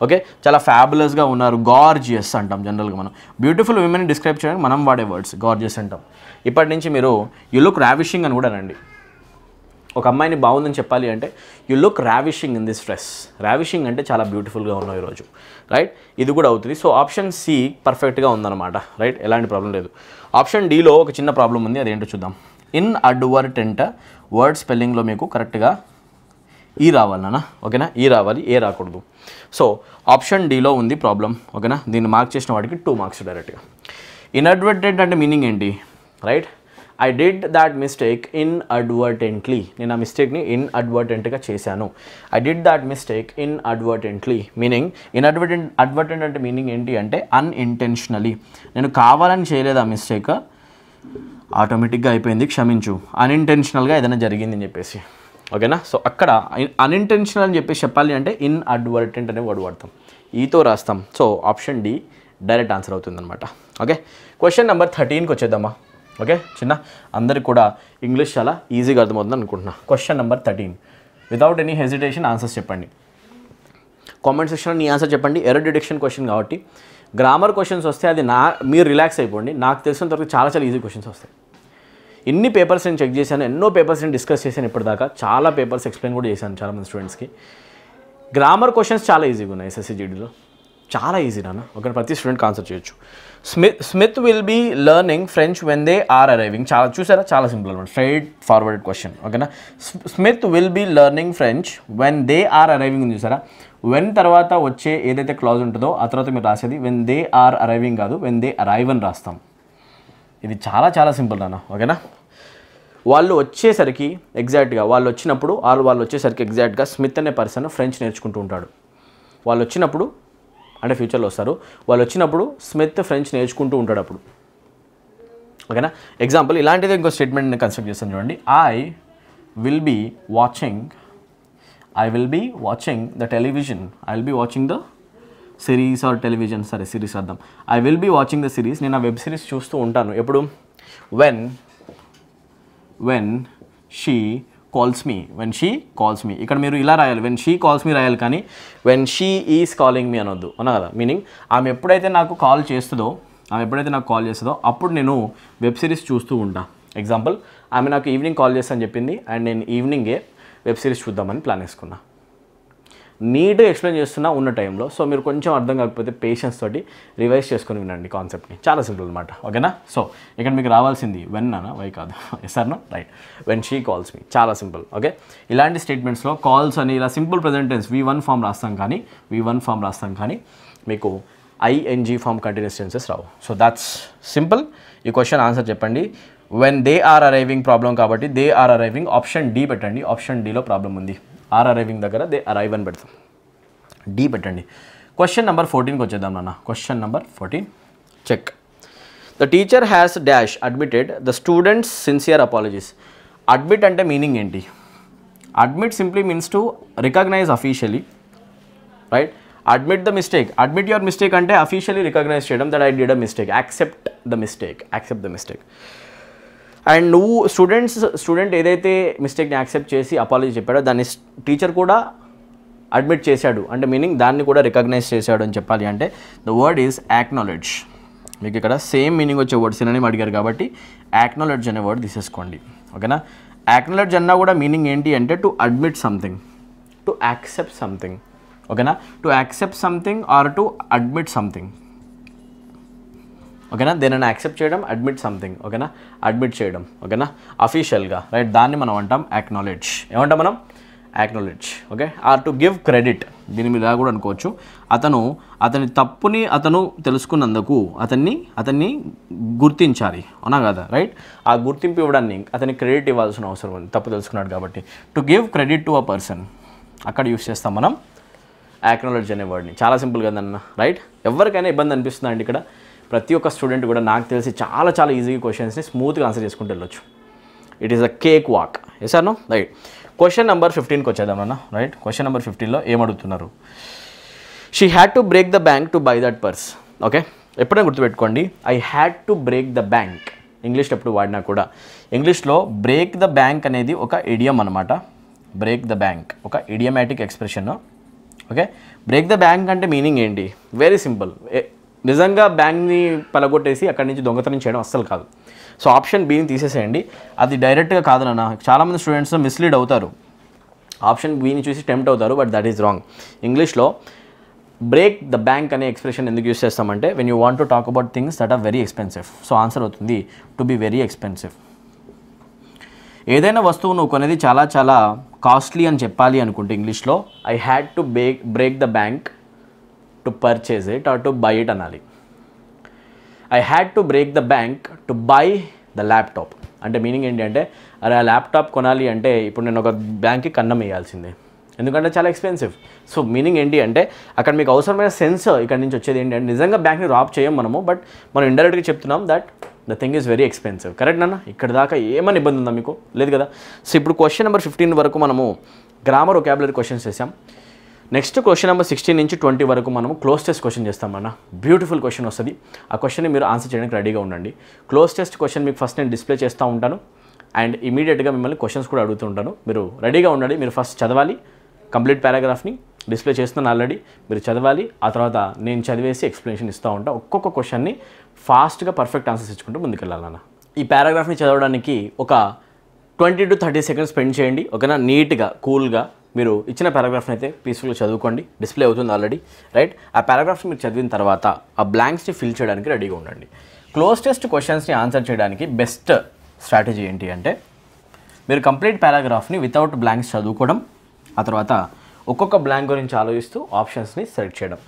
ఓకే, చాలా ఫ్యాబులస్గా ఉన్నారు, గార్జియస్ అంటాం జనరల్గా మనం. బ్యూటిఫుల్ విమెన్ డిస్క్రైబ్ చేయడానికి మనం వాడే వర్డ్స్ గార్జియస్ అంటాం. ఇప్పటి నుంచి మీరు యు లుక్ రావిషింగ్ అని కూడా రండి. ఒక అమ్మాయిని బాగుందని చెప్పాలి అంటే you look ravishing in this dress. Ravishing అంటే చాలా బ్యూటిఫుల్గా ఉన్నావు ఈరోజు, రైట్. ఇది కూడా అవుతుంది. సో ఆప్షన్ సి పర్ఫెక్ట్గా ఉందన్నమాట, రైట్. ఎలాంటి ప్రాబ్లం లేదు. ఆప్షన్ డిలో ఒక చిన్న ప్రాబ్లం ఉంది, అదేంటో చూద్దాం. ఇన్ అడ్వర్టెంట్ వర్డ్ స్పెల్లింగ్లో మీకు కరెక్ట్గా ఈ రావాలన్నా, ఓకేనా. ఈ రావాలి, ఏ రాకూడదు. సో ఆప్షన్ డిలో ఉంది ప్రాబ్లం, ఓకేనా. దీన్ని మార్క్ చేసిన వాడికి 2 మార్క్స్ డైరెక్ట్గా. ఇన్అడ్వర్టెంట్ అంటే మీనింగ్ ఏంటి, right. I did that mistake inadvertently. నేను ఆ మిస్టేక్ని ఇన్అడ్వర్టెంట్గా చేశాను. I did that mistake inadvertently meaning advertent అంటే మీనింగ్ ఏంటి అంటే అన్ఇంటెన్షనలీ. నేను కావాలని చేయలేదు ఆ మిస్టేక్, ఆటోమేటిక్గా అయిపోయింది, క్షమించు. అన్ఇంటెన్షనల్గా ఏదైనా జరిగింది అని చెప్పేసి, ఓకేనా. సో అక్కడ అన్ఇంటెన్షనల్ అని చెప్పేసి చెప్పాలి అంటే ఇన్అడ్వర్టెంట్ అనే వర్డ్ వాడతాం, ఈతో రాస్తాం. So option D direct answer అవుతుందన్నమాట, ఓకే. క్వశ్చన్ నెంబర్ 13కి వచ్చేద్దామా, ఓకే. చిన్న అందరికి కూడా ఇంగ్లీష్ చాలా ఈజీగా అర్థమవుతుంది అనుకుంటున్నా. Question number 13, without any hesitation answers చెప్పండి. కామెంట్ సెక్షన్లో నీ ఆన్సర్ చెప్పండి. ఎర్రర్ డిటెక్షన్ క్వశ్చన్ కాబట్టి గ్రామర్ క్వశ్చన్స్ వస్తే అది మీరు రిలాక్స్ అయిపోండి. నాకు తెలిసినంత వరకు చాలా చాలా ఈజీ క్వశ్చన్స్ వస్తాయి. ఇన్ని పేపర్స్ నేను చెక్ చేశాను, ఎన్నో పేపర్స్ నేను డిస్కస్ చేశాను ఇప్పటిదాకా, చాలా పేపర్స్ ఎక్స్ప్లెయిన్ కూడా చేశాను చాలామంది స్టూడెంట్స్కి. గ్రామర్ క్వశ్చన్స్ చాలా ఈజీగా ఉన్నాయి ఎస్ఎస్సి జీడీలో, చాలా ఈజీ నాన్న, ఓకే. ప్రతి స్టూడెంట్కి ఆన్సర్ చేయొచ్చు. Smith will be learning French when they are arriving. చాలా చూసారా, చాలా సింపుల్ అనమాట, స్ట్రైట్ ఫార్వర్డ్ క్వశ్చన్, ఓకేనా. Smith will be learning French when they are arriving ఉంది చూసారా. వెన్ తర్వాత వచ్చే ఏదైతే క్లాజ్ ఉంటుందో ఆ తర్వాత మీరు రాసేది వెన్ దే ఆర్ అరైవింగ్ కాదు, వెన్ దే అరైవ్ అని రాస్తాం. ఇది చాలా చాలా సింపుల్ నాన్న, ఓకేనా. వాళ్ళు వచ్చేసరికి ఎగ్జాక్ట్గా వాళ్ళు వచ్చేసరికి ఎగ్జాక్ట్గా స్మిత్ అనే పర్సన్ ఫ్రెంచ్ నేర్చుకుంటూ ఉంటాడు. వాళ్ళు వచ్చినప్పుడు అంటే ఫ్యూచర్లో వస్తారు, వాళ్ళు వచ్చినప్పుడు స్మిత్ ఫ్రెంచ్ నేర్చుకుంటూ ఉంటాడు అప్పుడు, ఓకేనా. ఎగ్జాంపుల్ ఇలాంటిది ఇంకో స్టేట్మెంట్ నేను కన్స్ట్రక్ట్ చేస్తాను చూడండి. I will be watching the television. I will be watching the series or television, సరే సిరీస్ అర్థం. I will be watching the series. నేను ఆ వెబ్ సిరీస్ చూస్తూ ఉంటాను ఎప్పుడు, వెన్ షీ కాల్స్ మీ. ఇక్కడ మీరు ఇలా రాయాలి, వెన్ షీ కాల్స్ మీ రాయాలి, కానీ వెన్ షీ ఈజ్ కాలింగ్ మీ అనొద్దు, అన్నా కదా. మీనింగ్ ఆమె ఎప్పుడైతే నాకు కాల్ చేస్తుందో అప్పుడు నేను వెబ్ సిరీస్ చూస్తూ ఉంటా. ఎగ్జాంపుల్, ఆమె నాకు ఈవినింగ్ కాల్ చేస్తా అని చెప్పింది అండ్ నేను ఈవినింగే వెబ్ సిరీస్ చూద్దామని ప్లాన్ వేసుకున్నా. నీట్గా ఎక్స్ప్లెయిన్ చేస్తున్నా ఉన్న టైంలో. సో మీరు కొంచెం అర్థం కాకపోతే పేషెన్స్ తోటి రివైజ్ చేసుకొని వినండి కాన్సెప్ట్ని, చాలా సింపుల్ అనమాట, ఓకేనా. సో ఇక్కడ మీకు రావాల్సింది వెన్ అన్న, వై కాదు, yes or no, right. When she calls me, చాలా సింపుల్, ఓకే. ఇలాంటి స్టేట్మెంట్స్లో కాల్స్ అని ఇలా simple present tense V1 form రాస్తాం కానీ మీకు ING ఫామ్ కంటిన్యూస్ టెన్సెస్ రావు. So that's simple. ఈ క్వశ్చన్ ఆన్సర్ చెప్పండి. When they are arriving problem కాబట్టి they are arriving option D పెట్టండి. ఆప్షన్ డిలో ప్రాబ్లం ఉంది, ఆర్ అరైవింగ్ దగ్గర దే అరైవ్ అని పెడతాం, డి పెట్టండి. క్వశ్చన్ నెంబర్ 14కి వచ్చేద్దాం నాన్న. Question number 14 check. The teacher has dash admitted the students sincere apologies. Admit అంటే మీనింగ్ ఏంటి? Admit simply means to recognise officially, right. Admit the mistake, admit your mistake అంటే అఫీషియలీ రికగ్నైజ్ చేయడం, that I did a mistake, accept the mistake. And నువ్వు స్టూడెంట్ ఏదైతే మిస్టేక్ని యాక్సెప్ట్ చేసి అపాలజీ చెప్పాడో దాన్ని టీచర్ కూడా అడ్మిట్ చేశాడు అంటే మీనింగ్ దాన్ని కూడా రికగ్నైజ్ చేశాడు అని చెప్పాలి అంటే ద వర్డ్ ఈజ్ యాక్నాలెడ్జ్. మీకు ఇక్కడ సేమ్ మీనింగ్ వచ్చే వర్డ్ సినోనిమ్ అడిగారు కాబట్టి యాక్నాలెడ్జ్ అనే వర్డ్ తీసేసుకోండి, ఓకేనా. యాక్నాలెడ్జ్ అన్నా కూడా మీనింగ్ ఏంటి అంటే to admit something, to accept something, ఓకేనా. To accept something or to admit something, ఓకేనా. దేనిని యాక్సెప్ట్ చేయడం, అడ్మిట్ సంథింగ్, ఓకేనా, అడ్మిట్ చేయడం, ఓకేనా, అఫీషియల్గా, రైట్. దాన్ని మనం అంటాం యాక్నాలెడ్జ్. ఏమంటాం మనం? Acknowledge, okay. Or to give credit, దీని మీద కూడా అనుకోవచ్చు. అతని తప్పుని అతను తెలుసుకున్నందుకు అతన్ని గుర్తించాలి, అవునా కదా, రైట్. ఆ గుర్తింపు ఇవ్వడాన్ని అతని క్రెడిట్ ఇవ్వాల్సిన అవసరం ఉంది, తప్పు తెలుసుకున్నాడు కాబట్టి. To give credit to a person, అక్కడ యూస్ చేస్తాం మనం యాక్నాలెడ్జ్ అనే వర్డ్ని. చాలా సింపుల్ కదన్న, రైట్? ఎవరికైనా ఇబ్బంది అనిపిస్తుందా అండి ఇక్కడ? ప్రతి ఒక్క స్టూడెంట్ కూడా నాకు తెలిసి చాలా చాలా ఈజీగా క్వశ్చన్స్ని స్మూత్గా ఆన్సర్ చేసుకుంటూ వెళ్ళొచ్చు. It is a cake walk. Yes or no? Right. Question number 15కి వచ్చేద్దాం అన్న, రైట్? క్వశ్చన్ నెంబర్ 15లో ఏమడుగుతున్నారు? She had to break the bank to buy that purse. Okay, ఎప్పుడైనా గుర్తుపెట్టుకోండి, I had to break the bank. ఇంగ్లీష్లో ఎప్పుడు వాడినా కూడా ఇంగ్లీష్లో బ్రేక్ ద బ్యాంక్ అనేది ఒక ఇడియం అనమాట. బ్రేక్ ద బ్యాంక్ ఒక idiomatic expression. Okay, break the bank అంటే మీనింగ్ ఏంటి? Very simple. నిజంగా బ్యాంక్ని పలగొట్టేసి అక్కడి నుంచి దొంగతనం చేయడం అస్సలు కాదు. సో ఆప్షన్ బీని తీసేసేయండి, అది డైరెక్ట్గా కాదన్న. చాలామంది స్టూడెంట్స్ మిస్లీడ్ అవుతారు, ఆప్షన్ బీని చూసి టెంప్ట్ అవుతారు, బట్ దట్ ఈస్ రాంగ్. ఇంగ్లీష్లో బ్రేక్ ద బ్యాంక్ అనే ఎక్స్ప్రెషన్ ఎందుకు యూస్ చేస్తామంటే when you want to talk about things that are very expensive. So answer అవుతుంది టు బి వెరీ ఎక్స్పెన్సివ్. ఏదైనా వస్తువు నువ్వు కొనేది చాలా చాలా కాస్ట్లీ అని చెప్పాలి అనుకుంటే ఇంగ్లీష్లో I had to break the bank to purchase it or to buy it అనాలి. I had to break the bank to buy the laptop అంటే మీనింగ్ ఏంటి అంటే, అరే ఆ ల్యాప్టాప్ కొనాలి అంటే ఇప్పుడు నేను ఒక బ్యాంక్కి కన్నం వేయాల్సిందే, ఎందుకంటే చాలా ఎక్స్పెన్సివ్. సో మీనింగ్ ఏంటి అంటే అక్కడ మీకు అవసరమైన సెన్స్ ఇక్కడ నుంచి వచ్చేది ఏంటి అంటే, నిజంగా బ్యాంక్ని రాబ్ చేయం మనము, బట్ మనం ఇండైరెక్ట్గా చెప్తున్నాం that the thing is very expensive. Correct అన్న? ఇక్కడ దాకా ఏమైనా ఇబ్బంది ఉందా మీకు? లేదు కదా. సో ఇప్పుడు క్వశ్చన్ నెంబర్ 15 వరకు మనము గ్రామర్ వొకాబులరీ క్వశ్చన్స్ చేసాం. నెక్స్ట్ క్వశ్చన్ నెంబర్ 16 నుంచి 20 వరకు మనము క్లోజ్ టెస్ట్ క్వశ్చన్ చేస్తామన్న. బ్యూటిఫుల్ క్వశ్చన్ వస్తుంది, ఆ క్వశ్చన్ని మీరు ఆన్సర్ చేయడానికి రెడీగా ఉండండి. క్లోజ్ టెస్ట్ క్వశ్చన్ మీకు ఫస్ట్ నేను డిస్ప్లే చేస్తూ ఉంటాను అండ్ ఇమీడియట్గా మిమ్మల్ని క్వశ్చన్స్ కూడా అడుగుతూ ఉంటాను. మీరు రెడీగా ఉండండి. మీరు ఫస్ట్ చదవాలి, కంప్లీట్ పారాగ్రాఫ్ని డిస్ప్లే చేస్తున్నాను ఆల్రెడీ, మీరు చదవాలి. ఆ తర్వాత నేను చదివేసి ఎక్స్ప్లెనేషన్ ఇస్తూ ఉంటాను. ఒక్కొక్క క్వశ్చన్ని ఫాస్ట్గా పర్ఫెక్ట్ ఆన్సర్స్ ఇచ్చుకుంటూ ముందుకెళ్ళాలన్న. ఈ పారాగ్రాఫ్ని చదవడానికి ఒక 20 to 30 సెకండ్స్ స్పెండ్ చేయండి. ఓకేనా? నీట్గా కూల్గా మీరు ఇచ్చిన పారాగ్రాఫ్ని అయితే పీస్ఫుల్గా చదువుకోండి. డిస్ప్లే అవుతుంది ఆల్రెడీ, రైట్? ఆ పారాగ్రాఫ్ని మీరు చదివిన తర్వాత ఆ బ్లాంక్స్ని ఫిల్ చేయడానికి రెడీగా ఉండండి. క్లోజ్ టెస్ట్ క్వశ్చన్స్ని ఆన్సర్ చేయడానికి బెస్ట్ స్ట్రాటజీ ఏంటి అంటే, మీరు కంప్లీట్ పారాగ్రాఫ్ని వితౌట్ బ్లాంక్స్ చదువుకోవడం, ఆ తర్వాత ఒక్కొక్క బ్లాంక్ గురించి ఆలోచిస్తూ ఆప్షన్స్ని సెలెక్ట్ చేయడం.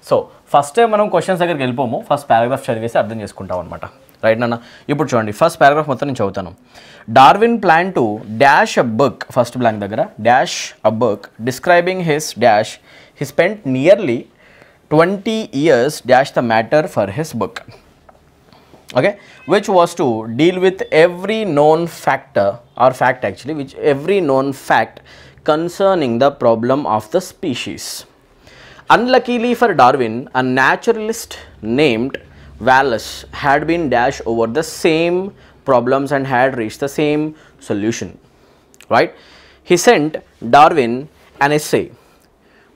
సో ఫస్ట్ టైం మనం క్వశ్చన్స్ దగ్గరికి వెళ్ళిపోము, ఫస్ట్ పారాగ్రాఫ్ చదివేసి అర్థం చేసుకుంటాం అనమాట. రైట్ నాన్న? ఇప్పుడు చూడండి, ఫస్ట్ పారాగ్రాఫ్ మొత్తం నేను చదువుతాను. Darwin plan to dash a book, first blank దగ్గర dash a book describing his dash he spent nearly 20 years dash the matter for his book. Okay, which was to deal with every known factor or fact actually, which every known fact concerning the problem of the species. Unluckily for Darwin, a naturalist named Wallace had been dashed over the same problems and had reached the same solution. Right? He sent Darwin an essay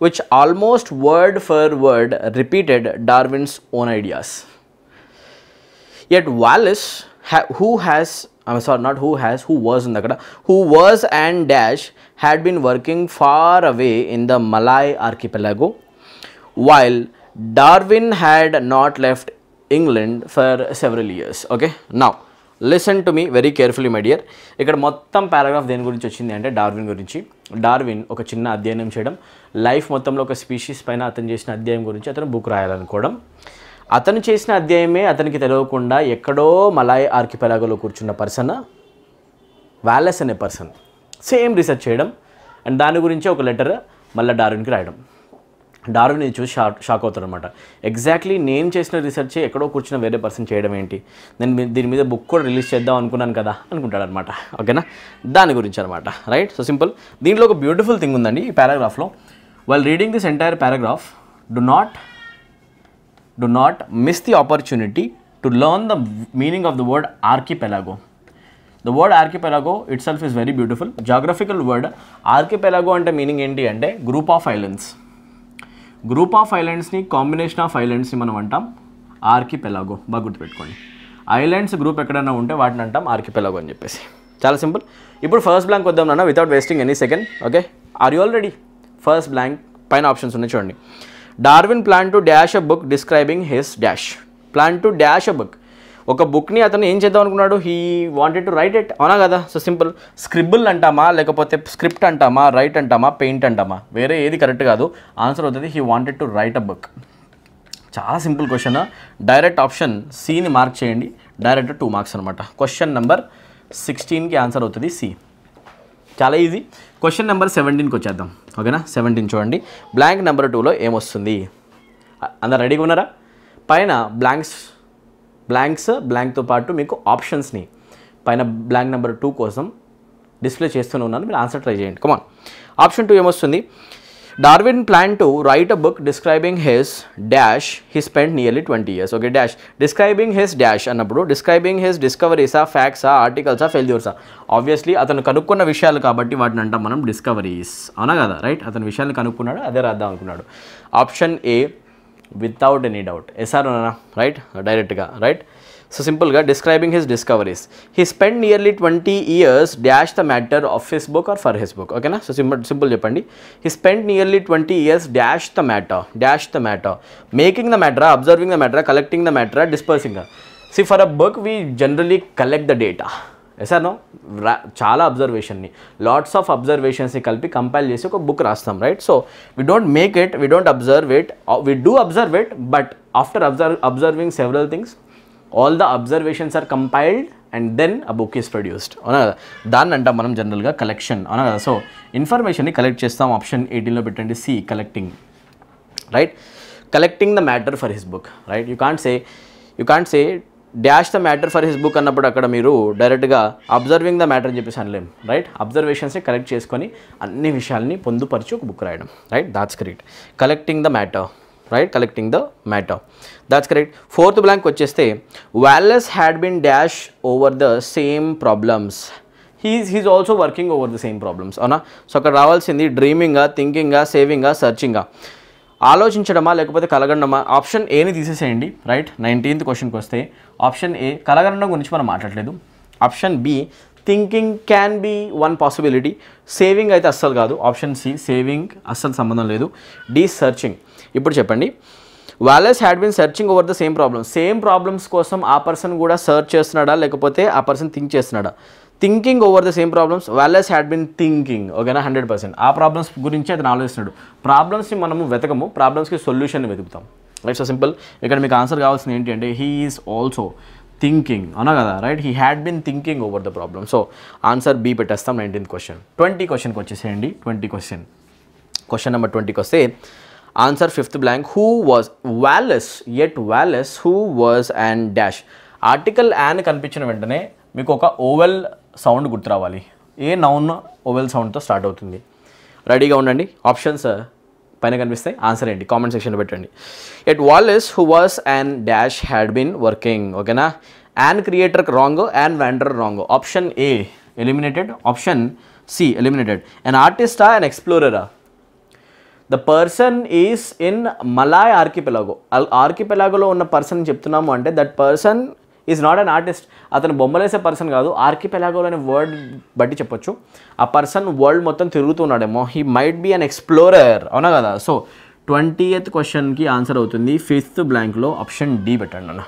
which almost word for word repeated Darwin's own ideas. Yet Wallace, who was and dash had been working far away in the Malay archipelago, while Darwin had not left England for several years. Okay, now listen to me very carefully, my dear. ఇక్కడ మొత్తం పారాగ్రాఫ్ దేని గురించి వచ్చింది అంటే డార్విన్ గురించి. డార్విన్ ఒక చిన్న అధ్యయనం చేయడం, లైఫ్ మొత్తంలో ఒక స్పీషీస్ పైన అతను చేసిన అధ్యయనం గురించి అతను బుక్ రాయాలనుకోవడం. అతను చేసిన అధ్యాయమే అతనికి తెలియకుండా ఎక్కడో మలాయ్ ఆర్కిపెలాగోలో కూర్చున్న పర్సన్ వాలెస్ అనే పర్సన్ సేమ్ రీసెర్చ్ చేయడం అండ్ దాని గురించి ఒక లెటర్ మళ్ళీ డార్విన్కి రాయడం. డార్విన్ ఇది చూసి షాక్ అవుతాడు అనమాట. ఎగ్జాక్ట్లీ నేను చేసిన రీసెర్చ్ ఎక్కడో కూర్చున్న వేరే పర్సన్ చేయడం ఏంటి, నేను దీని మీద బుక్ కూడా రిలీజ్ చేద్దాం అనుకున్నాను కదా అనుకుంటాడు అనమాట. ఓకేనా? దాని గురించి అనమాట. రైట్? So simple. దీంట్లో ఒక బ్యూటిఫుల్ థింగ్ ఉందండి ఈ పారాగ్రాఫ్లో. While reading this entire paragraph, do not miss the opportunity to learn the meaning of the word archipelago. The word archipelago itself is very beautiful. Geographical word archipelago ante meaning enti ante group of islands. Group of islands ni combination of islands ni manam antam archipelago. Baga gurtu pettukondi. Islands group ekkadana unte vaatini antam archipelago ani cheppesi. Chaala simple. Ippudu first blank vaddam nana without wasting any second. Okay, are you all ready? First blank paina options unnai chudandi. Darwin planned to dash a book describing his dash. Planned to dash a book. ఒక బుక్ని అతను ఏం చేద్దాం అనుకున్నాడు? He wanted to right it. అవునా కదా? So simple. స్క్రిబుల్ అంటామా, లేకపోతే స్క్రిప్ట్ అంటామా, రైట్ అంటామా, పెయింట్ అంటామా, వేరే ఏది కరెక్ట్ కాదు. ఆన్సర్ అవుతుంది he wanted to write a book. చాలా సింపుల్ క్వశ్చన్. డైరెక్ట్ ఆప్షన్ సిని మార్క్ చేయండి. డైరెక్ట్ 2 మార్క్స్ అనమాట. క్వశ్చన్ నెంబర్ 16కి ఆన్సర్ అవుతుంది సి. చాలా ఈజీ. క్వశ్చన్ నెంబర్ 17కి వచ్చేద్దాం. ఓకేనా, 17 చూడండి. బ్లాంక్ నెంబర్ 2లో ఏమొస్తుంది? అందరు రెడీగా ఉన్నారా? పైన బ్లాంక్తో పాటు మీకు ఆప్షన్స్ని పైన బ్లాంక్ నెంబర్ 2 కోసం డిస్ప్లే చేస్తూనే ఉన్నాను. మీరు ఆన్సర్ ట్రై చేయండి. కమాన్. ఆప్షన్ 2 ఏమొస్తుంది? Darwin plan to write a book describing his dash he spend nearly 20 years. Okay, dash describing his dash అన్నప్పుడు డిస్క్రైబింగ్ హిస్ డిస్కవరీసా, ఫ్యాక్ట్సా, ఆర్టికల్సా, ఫెయిల్యూర్సా? ఆబ్వియస్లీ అతను కనుక్కున్న విషయాలు కాబట్టి వాటిని అంటాం మనం డిస్కవరీస్. అవునా కదా? రైట్, అతని విషయాన్ని కనుక్కున్నాడు, అదే రాద్దాం అనుకున్నాడు. Option A without any doubt. Yes or right, డైరెక్ట్గా రైట్. సో సింపుల్గా describing his discoveries. He spend nearly 20 years dash the matter of his book or for his book. ఓకేనా? సో సింపుల్ చెప్పండి. He spend nearly 20 years dash the matter making the matter, observing the matter, collecting the matter, dispersing. C for a book we generally collect the data. ఎసానో చాలా అబ్జర్వేషన్ని, లాట్స్ ఆఫ్ అబ్జర్వేషన్స్ని కలిపి కంపైల్ చేసి ఒక బుక్ రాస్తాం. Right. So we don't make it, we don't observe it, we do observe it, but after observing several things all the observations are compiled and then a book is produced. అవునా కదా? దాన్ని అంటాం మనం జనరల్గా కలెక్షన్. అవునా కదా? సో ఇన్ఫర్మేషన్ని కలెక్ట్ చేస్తాం. ఆప్షన్ 18లో పెట్టండి, C collecting. Right, collecting the matter for his book. Right, you can't say dash the matter for his book అన్నప్పుడు అక్కడ మీరు డైరెక్ట్గా అబ్జర్వింగ్ ద మ్యాటర్ అని చెప్పేసి అనలేం. రైట్, అబ్జర్వేషన్స్ని కలెక్ట్ చేసుకొని అన్ని విషయాల్ని పొందుపరిచి ఒక బుక్ రాయడం. Right, that's correct. Collecting the matter. Right, collecting the matter, that's correct. Fourth blank వచ్చేస్తే Wallace had been dash over the same problems. He's also working over the same problems. అవునా? సో అక్కడ రావాల్సింది డ్రీమింగా, థింకింగా, సేవింగా, సర్చింగా. ఆలోచించడమా లేకపోతే కలగండమా? ఆప్షన్ ఏని తీసేసేయండి. రైట్, 19th క్వశ్చన్కి వస్తే ఆప్షన్ ఏ కలగండం గురించి మనం మాట్లాడలేదు. Option B thinking can be one possibility. Saving అయితే అస్సలు కాదు. ఆప్షన్ సి సేవింగ్ అస్సలు సంబంధం లేదు. D searching. ఇప్పుడు చెప్పండి, Wallace had been searching over the same problems కోసం ఆ పర్సన్ కూడా సర్చ్ చేస్తున్నాడా లేకపోతే ఆ పర్సన్ థింక్ చేస్తున్నాడా? Thinking over the same problems. Wallace had been thinking. ఓకేనా? 100%. ఆ ప్రాబ్లమ్స్ గురించి అతను ఆలోచిస్తున్నాడు. ప్రాబ్లమ్స్ని మనము వెతకము, ప్రాబ్లమ్స్కి సొల్యూషన్ వెతుకుతాం. Right, so simple. ఇక్కడ మీకు ఆన్సర్ కావాల్సింది ఏంటి అంటే హీ ఈజ్ ఆల్సో థింకింగ్. అవునా కదా? Right, he had been thinking over the problem. So answer B పెట్టేస్తాం. 19th question. 20 క్వశ్చన్కి వచ్చేసేయండి. 20 క్వశ్చన్ నెంబర్ 20కి వస్తే answer 5th blank. Who was Wallace who was and dash. Article an కనిపించిన వెంటనే మీకు ఒక ఓవెల్ సౌండ్ గుర్తు రావాలి. ఏ నౌన్ ఓవెల్ సౌండ్తో స్టార్ట్ అవుతుంది? రెడీగా ఉండండి. ఆప్షన్స్ పైన కనిపిస్తాయి. ఆన్సర్ ఏంటి కామెంట్ సెక్షన్లో పెట్టండి. At Wallace who was and dash had been working. ఓకేనా? An creator wrong, an wanderer wrong. Option A eliminated. Option C eliminated. An ఆర్టిస్టా, అన్ ఎక్స్ప్లోరరా? The person is in Malay archipelago. ఆర్కిపెలాగోలో ఉన్న పర్సన్ చెప్తున్నాము అంటే that person is not an artist. అతను బొమ్మలేసే పర్సన్ కాదు. ఆర్కిపెలాగో అనే వర్డ్ బట్టి చెప్పొచ్చు ఆ పర్సన్ వరల్డ్ మొత్తం తిరుగుతున్నాడేమో. He might be an explorer. అవునా కదా? సో 20th క్వశ్చన్కి ఆన్సర్ అవుతుంది 5th బ్లాంక్లో ఆప్షన్ డి పెట్టండి అన్న,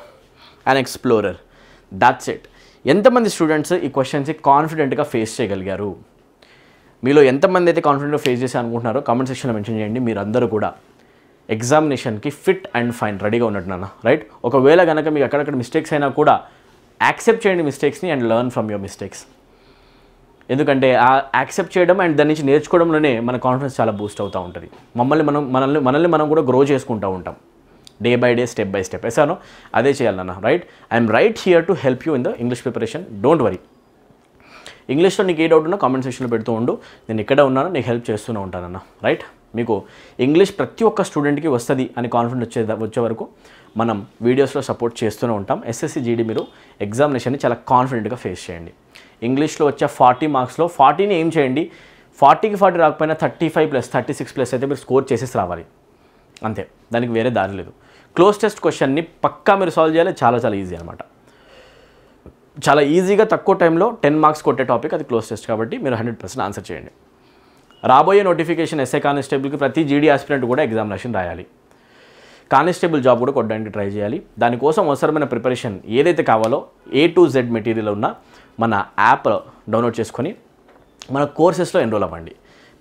అన్ ఎక్స్ప్లోరర్. That's it. ఎంతమంది స్టూడెంట్స్ ఈ క్వశ్చన్స్ని కాన్ఫిడెంట్గా ఫేస్ చేయగలిగారు? మీలో ఎంతమంది అయితే కాన్ఫిడెంట్గా ఫేస్ చేసి అనుకుంటున్నారో కామెంట్ సెక్షన్లో మెన్షన్ చేయండి. మీరందరూ కూడా ఎగ్జామినేషన్కి ఫిట్ అండ్ ఫైన్ రెడీగా ఉన్నట్టున్నా. రైట్, ఒకవేళ కనుక మీకు అక్కడక్కడ మిస్టేక్స్ అయినా కూడా యాక్సెప్ట్ చేయండి మిస్టేక్స్ని and learn from your mistakes. ఎందుకంటే ఆ యాక్సెప్ట్ చేయడం అండ్ దాని నుంచి నేర్చుకోవడంలోనే మన కాన్ఫిడెన్స్ చాలా బూస్ట్ అవుతూ ఉంటుంది. మనల్ని మనం కూడా గ్రో చేసుకుంటూ ఉంటాం day by day, step by step. ఎసానో అదే చేయాలన్నా. Right, I'm right here to help you in the English preparation. Don't worry. ఇంగ్లీష్లో నీకు ఏ డౌట్ ఉన్నా కామెంట్ సెక్షన్లో పెడుతూ ఉండు. నేను ఇక్కడ ఉన్నాను, నీకు హెల్ప్ చేస్తూనే ఉంటానన్న. రైట్, మీకు ఇంగ్లీష్ ప్రతి ఒక్క స్టూడెంట్కి వస్తుంది అని కాన్ఫిడెంట్ వచ్చే వరకు మనం వీడియోస్లో సపోర్ట్ చేస్తూనే ఉంటాం. ఎస్ఎస్సి జీడీ మీరు ఎగ్జామినేషన్ని చాలా కాన్ఫిడెంట్గా ఫేస్ చేయండి. ఇంగ్లీష్లో వచ్చే 40 మార్క్స్లో 40ని ఏం చేయండి, 40కి 40 రాకపోయినా 35+, 36+ అయితే మీరు స్కోర్ చేసేసి రావాలి. అంతే, దానికి వేరే దారి లేదు. క్లోజ్ టెస్ట్ క్వశ్చన్ని పక్కా మీరు సాల్వ్ చేయాలి. చాలా చాలా ఈజీ అనమాట. చాలా ఈజీగా తక్కువ టైంలో 10 మార్క్స్ కొట్టే టాపిక్ అది క్లోజ్ టెస్ట్. కాబట్టి మీరు 100% ఆన్సర్ చేయండి. రాబోయే నోటిఫికేషన్ ఎస్ఐ కానిస్టేబుల్కి ప్రతి జీడీ ఆస్పిరెంట్ కూడా ఎగ్జామినేషన్ రాయాలి. కానిస్టేబుల్ జాబ్ కూడా కొట్టడానికి ట్రై చేయాలి. దానికోసం అవసరమైన ప్రిపరేషన్ ఏదైతే కావాలో A to Z మెటీరియల్ ఉన్న మన యాప్ డౌన్లోడ్ చేసుకొని మన కోర్సెస్లో ఎన్రోల్ అవ్వండి.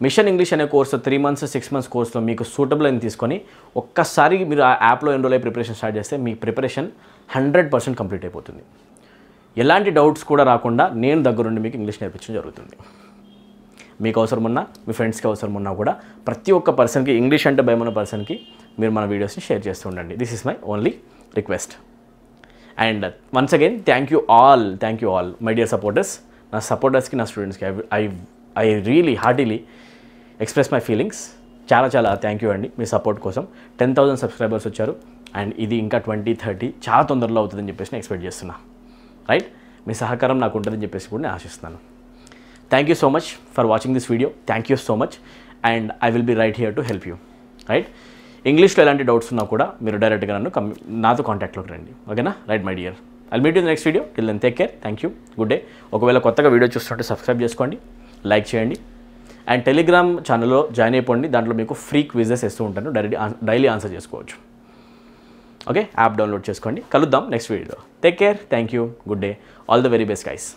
మిషన్ ఇంగ్లీష్ అనే కోర్సు 3 months 6 months కోర్సులో మీకు సూటబుల్ అని తీసుకొని ఒక్కసారి మీరు ఆ యాప్లో ఎన్రోల్ అయ్యి ప్రిపరేషన్ స్టార్ట్ చేస్తే మీ ప్రిపరేషన్ 100% కంప్లీట్ అయిపోతుంది. ఎలాంటి డౌట్స్ కూడా రాకుండా నేను దగ్గరుండి మీకు ఇంగ్లీష్ నేర్పించడం జరుగుతుంది. మీకు అవసరం ఉన్నా మీ ఫ్రెండ్స్కి అవసరం ఉన్నా కూడా ప్రతి ఒక్క పర్సన్కి ఇంగ్లీష్ అంటే భయం ఉన్న పర్సన్కి మీరు మన వీడియోస్ని షేర్ చేస్తూ ఉండండి. This is my only request. And once again thank you all my dear supporters. నా సపోర్టర్స్కి నా స్టూడెంట్స్కి I really heartily express my feelings. చాలా థ్యాంక్ యూ అండి మీ సపోర్ట్ కోసం. 10,000 సబ్స్క్రైబర్స్ వచ్చారు అండ్ ఇది ఇంకా 20-30 చాలా తొందరలో అవుతుందని చెప్పేసి నేను ఎక్స్పెక్ట్ చేస్తున్నా. రైట్, మీ సహకారం నాకు ఉంటుందని చెప్పేసి కూడా నేను ఆశిస్తున్నాను. Thank you so much for watching this video. Thank you so much and I will be right here to help you. Right, ఇంగ్లీష్లో ఎలాంటి డౌట్స్ ఉన్నా కూడా మీరు డైరెక్ట్గా నాతో కాంటాక్ట్లోకి రండి. ఓకేనా? Right my dear, I'll meet you next video. Till then take care. Thank you. Good day. ఒకవేళ కొత్తగా వీడియో చూస్తుంటే సబ్స్క్రైబ్ చేసుకోండి, లైక్ చేయండి అండ్ టెలిగ్రామ్ ఛానల్లో జాయిన్ అయిపోండి. దాంట్లో మీకు ఫ్రీ క్విజెస్ ఇస్తూ ఉంటాను, డైలీ ఆన్సర్ చేసుకోవచ్చు. ఓకే, యాప్ డౌన్లోడ్ చేసుకోండి. కలుద్దాం నెక్స్ట్ వీడియోలో. Take care. Thank you. Good day. All the very best guys.